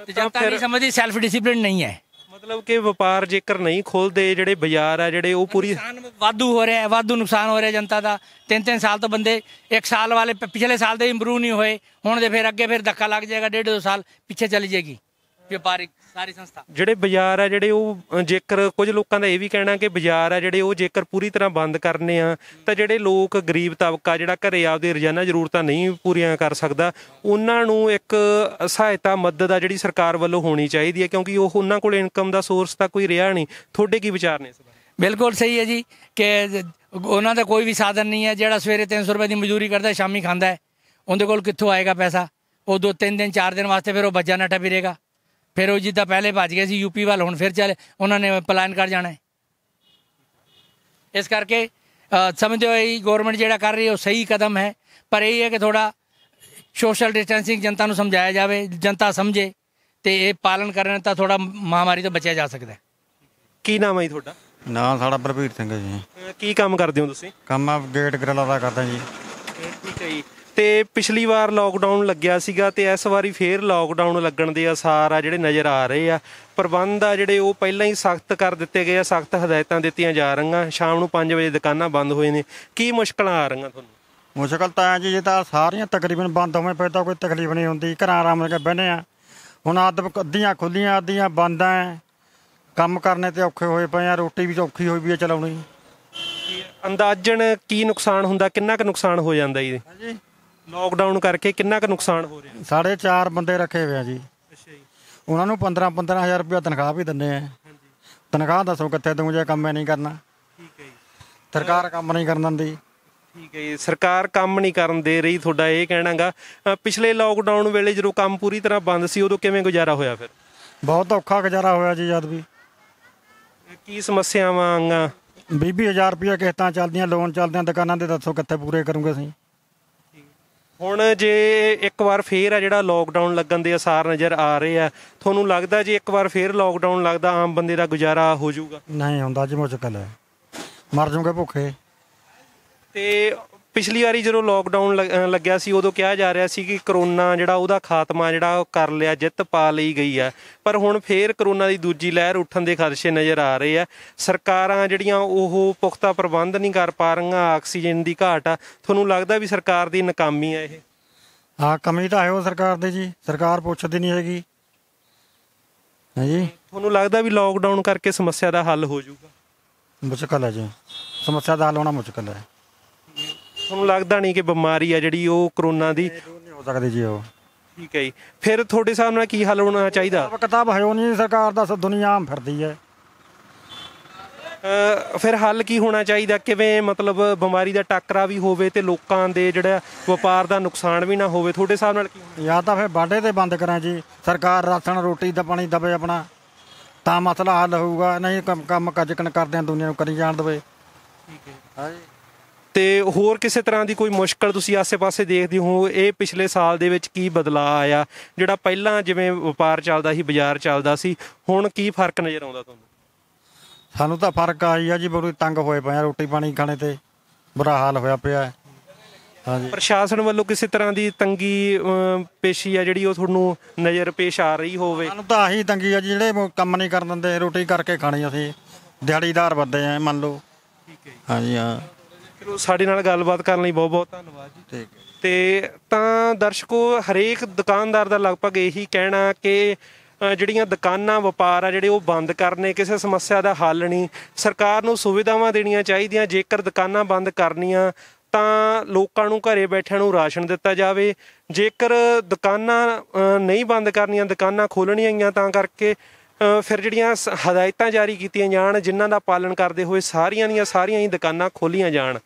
ਤੇ ਜਨਤਾ ਨਹੀਂ ਸਮਝਦੀ, ਸੈਲਫ ਡਿਸਿਪਲਿਨ ਨਹੀਂ ਹੈ। ਮਤਲਬ ਕਿ ਵਪਾਰ ਜੇਕਰ ਨਹੀਂ ਖੋਲਦੇ, ਜਿਹੜੇ ਬਾਜ਼ਾਰ ਆ ਜਿਹੜੇ ਉਹ ਪੂਰੀ ਵਾਧੂ ਹੋ ਰਿਹਾ, ਵਾਧੂ ਨੁਕਸਾਨ ਹੋ ਰਿਹਾ ਜਨਤਾ ਦਾ। 3-3 ਸਾਲ ਤੋਂ ਬੰਦੇ, 1 ਸਾਲ ਵਾਲੇ ਪਿਛਲੇ ਸਾਲ ਦੇ ਇੰਪਰੂਵ ਨਹੀਂ ਹੋਏ, ਹੁਣ ਦੇ ਫਿਰ ਅੱਗੇ ਫਿਰ ਧੱਕਾ ਲੱਗ ਜਾਏਗਾ, 1.5-2 ਸਾਲ ਪਿੱਛੇ ਚਲੀ ਜਾਏਗੀ ਵਪਾਰਿਕ ਸਾਰੀ ਸੰਸਥਾ। ਜਿਹੜੇ ਬਾਜ਼ਾਰ ਆ ਜਿਹੜੇ ਉਹ ਜੇਕਰ ਕੁਝ ਲੋਕਾਂ ਦਾ ਇਹ ਵੀ ਕਹਿਣਾ ਕਿ ਬਾਜ਼ਾਰ ਆ ਜਿਹੜੇ ਉਹ ਜੇਕਰ ਪੂਰੀ ਤਰ੍ਹਾਂ ਬੰਦ ਕਰਨੇ ਆ ਤਾਂ ਜਿਹੜੇ ਲੋਕ ਗਰੀਬ ਤਬਕਾ ਜਿਹੜਾ ਘਰੇ ਆਪਦੇ ਰੋਜ਼ਾਨਾ ਜ਼ਰੂਰਤਾਂ ਨਹੀਂ ਪੂਰੀਆਂ ਕਰ ਸਕਦਾ, ਉਹਨਾਂ ਨੂੰ ਇੱਕ ਸਹਾਇਤਾ ਮਦਦ ਆ ਜਿਹੜੀ ਸਰਕਾਰ ਵੱਲੋਂ ਹੋਣੀ ਚਾਹੀਦੀ ਹੈ, ਕਿਉਂਕਿ ਉਹ ਉਹਨਾਂ ਕੋਲ ਇਨਕਮ ਦਾ ਸੋਰਸ ਤਾਂ ਕੋਈ ਰਿਹਾ ਨਹੀਂ। ਤੁਹਾਡੇ ਕੀ ਵਿਚਾਰ ਨੇ ਇਸ ਬਾਰੇ? ਬਿਲਕੁਲ ਸਹੀ ਹੈ ਜੀ ਕਿ ਉਹਨਾਂ ਦਾ ਕੋਈ ਵੀ ਸਾਧਨ ਨਹੀਂ ਹੈ। ਜਿਹੜਾ ਸਵੇਰੇ 300 ਰੁਪਏ ਦੀ ਮਜ਼ਦੂਰੀ ਕਰਦਾ, ਸ਼ਾਮੀ ਖਾਂਦਾ ਹੈ, ਉਹਦੇ ਕੋਲ ਕਿੱਥੋਂ ਆਏਗਾ ਪੈਸਾ? ਉਹ 2-3 ਦਿਨ 4 ਦਿਨ ਵਾਸਤੇ ਫਿਰ ਉਹ ਬੱਜਾ ਨੱਠਾ ਫਿਰੇਗਾ। ਫਿਰ ਉਹ ਜਿੱਦਾਂ ਪਹਿਲੇ ਭੱਜ ਗਏ ਸੀ ਯੂਪੀ ਵੱਲ, ਹੁਣ ਫਿਰ ਚੱਲੇ, ਉਹਨਾਂ ਨੇ ਪਲਾਨ ਕਰ ਜਾਣਾ ਹੈ। ਇਸ ਕਰਕੇ ਸਮਝਦੇ ਹੋ ਇਹ ਗੌਰਮੈਂਟ ਜਿਹੜਾ ਕਰ ਰਹੀ ਹੈ ਉਹ ਸਹੀ ਕਦਮ ਹੈ, ਪਰ ਇਹ ਹੈ ਕਿ ਥੋੜਾ ਸੋਸ਼ਲ ਡਿਸਟੈਂਸਿੰਗ ਜਨਤਾ ਨੂੰ ਸਮਝਾਇਆ ਜਾਵੇ, ਜਨਤਾ ਸਮਝੇ ਤੇ ਇਹ ਪਾਲਣ ਕਰਨ ਤਾਂ ਥੋੜਾ ਮਹਾਮਾਰੀ ਤੋਂ ਬਚਿਆ ਜਾ ਸਕਦਾ ਹੈ। ਕੀ ਨਾਮ ਹੈ ਜੀ ਤੁਹਾਡਾ? ਨਾਂ ਸਾਡਾ ਪ੍ਰਭੀਰ ਸਿੰਘ ਹੈ ਜੀ। ਕੀ ਕੰਮ ਕਰਦੇ ਹੋ ਤੁਸੀਂ? ਕੰਮ ਆ ਗੇਟ ਗ੍ਰਿਲਾਂ ਦਾ ਕਰਦਾ ਜੀ। ਠੀਕ ਹੈ ਜੀ। ਤੇ ਪਿਛਲੀ ਵਾਰ ਲੋਕਡਾਊਨ ਲੱਗਿਆ ਸੀਗਾ ਤੇ ਇਸ ਵਾਰੀ ਫੇਰ ਲੋਕਡਾਊਨ ਲੱਗਣ ਦੇ ਆਸਾਰ ਆ ਜਿਹੜੇ ਨਜ਼ਰ ਆ ਰਹੇ ਆ। ਪ੍ਰਬੰਧ ਆ ਜਿਹੜੇ ਉਹ ਪਹਿਲਾਂ ਹੀ ਸਖਤ ਕਰ ਦਿੱਤੇ ਗਏ ਆ, ਸਖਤ ਹਦਾਇਤਾਂ ਦਿੱਤੀਆਂ ਜਾ ਰਹੀਆਂ। ਸ਼ਾਮ ਨੂੰ 5 ਵਜੇ ਦੁਕਾਨਾਂ ਬੰਦ ਹੋਏ ਨੇ। ਕੀ ਮੁਸ਼ਕਲਾਂ ਆ ਰਹੀਆਂ ਤੁਹਾਨੂੰ? ਮੁਸ਼ਕਲ ਤਾਂ ਹੈ ਜੀ, ਜੇ ਤਾਂ ਸਾਰੀਆਂ ਤਕਰੀਬਨ ਬੰਦ ਹੋਵੇਂ ਫਿਰ ਤਾਂ ਕੋਈ ਤਕਲੀਫ ਨਹੀਂ ਹੁੰਦੀ, ਘਰਾਂ ਆਰਾਮ ਨਾਲ ਬਹਿੰਦੇ ਆ। ਹੁਣ ਅੱਧੀਆਂ ਖੁੱਲੀਆਂ, ਅੱਧੀਆਂ ਬੰਦ ਆ, ਕੰਮ ਕਰਨੇ ਤੇ ਔਖੇ ਹੋਏ ਪਏ ਆ, ਰੋਟੀ ਵੀ ਔਖੀ ਹੋਈ ਵੀ ਹੈ ਚਲਾਉਣੀ। ਅੰਦਾਜ਼ਨ ਕੀ ਨੁਕਸਾਨ ਹੁੰਦਾ, ਕਿੰਨਾ ਕੁ ਨੁਕਸਾਨ ਹੋ ਜਾਂਦਾ ਜੀ ਲੋਕਡਾਊਨ ਕਰਕੇ? ਕਿੰਨਾ ਕੁ ਨੁਕਸਾਨ ਹੋ ਰਿਹਾ? 4.5 ਬੰਦੇ ਰੱਖੇ ਹੋਏ ਆ ਜੀ। ਉਹਨਾਂ ਨੂੰ 15-15 ਹਜ਼ਾਰ ਰੁਪਇਆ ਤਨਖਾਹ ਵੀ ਦਿੰਦੇ ਆ। ਤਨਖਾਹ ਦੱਸੋ ਕਿੱਥੇ ਦੂੰ ਜੇ ਕੰਮ ਨਹੀਂ ਕਰਨਾ? ਠੀਕ ਹੈ ਜੀ। ਸਰਕਾਰ ਕੰਮ ਨਹੀਂ ਕਰਨ ਦਿੰਦੀ। ਠੀਕ ਹੈ ਜੀ, ਸਰਕਾਰ ਕੰਮ ਨਹੀਂ ਕਰਨ ਦੇ ਰਹੀ, ਤੁਹਾਡਾ ਇਹ ਕਹਿਣਾ ਗਾ। ਪਿਛਲੇ ਲੋਕਡਾਊਨ ਵੇਲੇ ਜਦੋਂ ਕੰਮ ਪੂਰੀ ਤਰ੍ਹਾਂ ਬੰਦ ਸੀ ਉਦੋਂ ਕਿਵੇਂ ਗੁਜ਼ਾਰਾ ਹੋਇਆ ਫਿਰ? ਬਹੁਤ ਔਖਾ ਗੁਜ਼ਾਰਾ ਹੋਇਆ ਜੀ। ਜਦ ਵੀ ਕੀ ਸਮੱਸਿਆਵਾਂ ਆਈਆਂ? 20,000 ਰੁਪਇਆ ਕਿਸ਼ਤਾਂ ਚੱਲਦੀਆਂ, ਲੋਨ ਚੱਲਦੇ, ਦੁਕਾਨਾਂ ਦੇ ਦੱਸੋ ਕਿੱਥੇ ਪੂਰੇ ਕਰੂੰਗੇ ਅਸੀਂ? ਹੁਣ ਜੇ ਇੱਕ ਵਾਰ ਫੇਰ ਆ ਜਿਹੜਾ ਲੋਕਡਾਊਨ ਲੱਗਣ ਦੇ ਆਸਾਰ ਨਜ਼ਰ ਆ ਰਹੇ ਆ, ਤੁਹਾਨੂੰ ਲੱਗਦਾ ਜੇ ਇੱਕ ਵਾਰ ਫੇਰ ਲੋਕਡਾਊਨ ਲੱਗਦਾ ਆਮ ਬੰਦੇ ਦਾ ਗੁਜ਼ਾਰਾ ਹੋ ਜਾਊਗਾ? ਨਹੀਂ ਹੁੰਦਾ ਜੀ, ਮੁਸ਼ਕਲ ਹੈ, ਮਰ ਜਾਊਗੇ ਭੁੱਖੇ। ਤੇ ਪਿਛਲੀ ਵਾਰੀ ਜਦੋਂ ਲੋਕਡਾਊਨ ਲੱਗਿਆ ਸੀ ਉਦੋਂ ਕਿਹਾ ਜਾ ਰਿਹਾ ਸੀ ਕਿ ਕਰੋਨਾ ਜਿਹੜਾ ਉਹਦਾ ਖਾਤਮਾ ਜਿਹੜਾ ਉਹ ਕਰ ਲਿਆ, ਜਿੱਤ ਪਾ ਲਈ ਗਈ ਆ, ਪਰ ਹੁਣ ਫੇਰ ਕਰੋਨਾ ਦੀ ਦੂਜੀ ਲਹਿਰ ਉੱਠਣ ਦੇ ਖਦਸ਼ੇ ਨਜ਼ਰ ਆ ਰਹੇ ਆ। ਸਰਕਾਰਾਂ ਜਿਹੜੀਆਂ ਉਹ ਪੁਖਤਾ ਪ੍ਰਬੰਧ ਨਹੀਂ ਕਰ ਪਾ ਰਹੀਆਂ, ਆਕਸੀਜਨ ਦੀ ਘਾਟ ਆ। ਤੁਹਾਨੂੰ ਲੱਗਦਾ ਵੀ ਸਰਕਾਰ ਦੀ ਨਾਕਾਮੀ ਆ ਇਹ? ਹਾਂ, ਕਮੀ ਤਾਂ ਹੈ ਉਹ ਸਰਕਾਰ ਦੀ ਜੀ, ਸਰਕਾਰ ਪੁੱਛਦੀ ਨਹੀਂ ਹੈਗੀ ਹੈ ਜੀ। ਤੁਹਾਨੂੰ ਲੱਗਦਾ ਵੀ ਲੋਕਡਾਊਨ ਕਰਕੇ ਸਮੱਸਿਆ ਦਾ ਹੱਲ ਹੋ ਜਾਊਗਾ? ਮੁਸ਼ਕਲ ਹੈ ਜੀ, ਸਮੱਸਿਆ ਦਾ ਹੱਲ ਹੋਣਾ ਮੁਸ਼ਕਲ ਹੈ। ਤੁਹਾਨੂੰ ਲੱਗਦਾ ਨਹੀਂ ਕਿ ਬਿਮਾਰੀ ਆ ਜਿਹੜੀ ਉਹ ਕਰੋਨਾ ਦੀ ਨਹੀਂ ਹੋ ਸਕਦੀ ਜੀ ਉਹ? ਠੀਕ ਹੈ ਜੀ। ਫਿਰ ਤੁਹਾਡੇ ਹਿਸਾਬ ਨਾਲ ਕੀ ਹੱਲ ਹੋਣਾ ਚਾਹੀਦਾ? ਕਿਤਾਬ ਹੈ ਉਹ ਨਹੀਂ, ਸਰਕਾਰ ਦਾ ਦੁਨੀਆ ਆਮ ਫਿਰਦੀ ਹੈ। ਫਿਰ ਹੱਲ ਕੀ ਹੋਣਾ ਚਾਹੀਦਾ? ਕਿਵੇਂ ਮਤਲਬ ਬਿਮਾਰੀ ਦਾ ਟਾਕਰਾ ਵੀ ਹੋਵੇ ਤੇ ਲੋਕਾਂ ਦੇ ਜਿਹੜਾ ਵਪਾਰ ਦਾ ਨੁਕਸਾਨ ਵੀ ਨਾ ਹੋਵੇ? ਤੁਹਾਡੇ ਹਿਸਾਬ ਨਾਲ ਕੀ? ਜਾਂ ਤਾਂ ਫਿਰ ਵਾਢੇ ਤੇ ਬੰਦ ਕਰਾਂ ਜੀ, ਸਰਕਾਰ ਰਾਸ਼ਨ ਰੋਟੀ ਦਾ ਪਾਣੀ ਦਵੇ ਆਪਣਾ, ਤਾਂ ਮਸਲਾ ਹੱਲ ਹੋਊਗਾ। ਨਹੀਂ ਕੰਮ ਕੱਜਕਣ ਕਰਦੇ ਆ, ਦੁਨੀਆ ਨੂੰ ਕਰੀ ਜਾਣ ਦੇਵੇ। ਠੀਕ ਹੈ ਹਾਂਜੀ। ਤੇ ਹੋਰ ਕਿਸੇ ਤਰ੍ਹਾਂ ਦੀ ਕੋਈ ਮੁਸ਼ਕਲ ਤੁਸੀਂ ਆਸੇ-ਪਾਸੇ ਦੇਖਦੇ ਹੋ? ਇਹ ਪਿਛਲੇ ਸਾਲ ਦੇ ਵਿੱਚ ਕੀ ਬਦਲਾਅ ਆਇਆ ਜਿਹੜਾ ਪਹਿਲਾਂ ਜਿਵੇਂ ਵਪਾਰ ਚੱਲਦਾ ਸੀ, ਬਾਜ਼ਾਰ ਚੱਲਦਾ ਸੀ, ਹੁਣ ਕੀ ਫਰਕ ਨਜ਼ਰ ਆਉਂਦਾ ਤੁਹਾਨੂੰ? ਸਾਨੂੰ ਤਾਂ ਫਰਕ ਆਈ ਆ ਜੀ, ਬੜੀ ਤੰਗ ਹੋਏ ਪਏ ਆ, ਰੋਟੀ ਪਾਣੀ ਖਾਣੇ ਤੇ ਬੁਰਾ ਹਾਲ ਹੋਇਆ ਪਿਆ। ਹਾਂਜੀ। ਪ੍ਰਸ਼ਾਸਨ ਵੱਲੋਂ ਕਿਸੇ ਤਰ੍ਹਾਂ ਦੀ ਤੰਗੀ ਪੇਸ਼ੀ ਆ ਜਿਹੜੀ ਉਹ ਤੁਹਾਨੂੰ ਨਜ਼ਰ ਪੇਸ਼ ਆ ਰਹੀ ਹੋਵੇ? ਸਾਨੂੰ ਤਾਂ ਆਹੀ ਤੰਗੀ ਆ ਜੀ, ਜਿਹੜੇ ਕੰਮ ਨਹੀਂ ਕਰਨ ਦਿੰਦੇ, ਰੋਟੀ ਕਰਕੇ ਖਾਣੀ। ਅਸੀਂ ਦਿਹਾੜੀਦਾਰ ਬੰਦੇ ਆ, ਮੰਨ ਲਓ। ਠੀਕ ਹੈ ਜੀ। ਹਾਂਜੀ ਹਾਂ। ਚਲੋ, ਸਾਡੇ ਨਾਲ ਗੱਲਬਾਤ ਕਰਨ ਲਈ ਬਹੁਤ ਬਹੁਤ ਧੰਨਵਾਦ ਜੀ। ਠੀਕ ਹੈ। ਤੇ ਤਾਂ ਦਰਸ਼ਕੋ, ਹਰੇਕ ਦੁਕਾਨਦਾਰ ਦਾ ਲਗਭਗ ਇਹੀ ਕਹਿਣਾ ਕਿ ਜਿਹੜੀਆਂ ਦੁਕਾਨਾਂ ਵਪਾਰ ਆ ਜਿਹੜੇ ਉਹ ਬੰਦ ਕਰਨੇ ਕਿਸੇ ਸਮੱਸਿਆ ਦਾ ਹੱਲ ਨਹੀਂ। ਸਰਕਾਰ ਨੂੰ ਸੁਵਿਧਾਵਾਂ ਦੇਣੀਆਂ ਚਾਹੀਦੀਆਂ। ਜੇਕਰ ਦੁਕਾਨਾਂ ਬੰਦ ਕਰਨੀਆਂ ਤਾਂ ਲੋਕਾਂ ਨੂੰ ਘਰੇ ਬੈਠਿਆਂ ਨੂੰ ਰਾਸ਼ਨ ਦਿੱਤਾ ਜਾਵੇ। ਜੇਕਰ ਦੁਕਾਨਾਂ ਨਹੀਂ ਬੰਦ ਕਰਨੀਆਂ, ਦੁਕਾਨਾਂ ਖੋਲ੍ਹਣੀਆਂ ਤਾਂ ਕਰਕੇ ਫਿਰ ਜਿਹੜੀਆਂ ਹਦਾਇਤਾਂ ਜਾਰੀ ਕੀਤੀਆਂ ਜਾਣ, ਜਿਨ੍ਹਾਂ ਦਾ ਪਾਲਣ ਕਰਦੇ ਹੋਏ ਸਾਰੀਆਂ ਦੀਆਂ ਸਾਰੀਆਂ ਹੀ ਦੁਕਾਨਾਂ ਖੋਲ੍ਹੀਆਂ ਜਾਣ।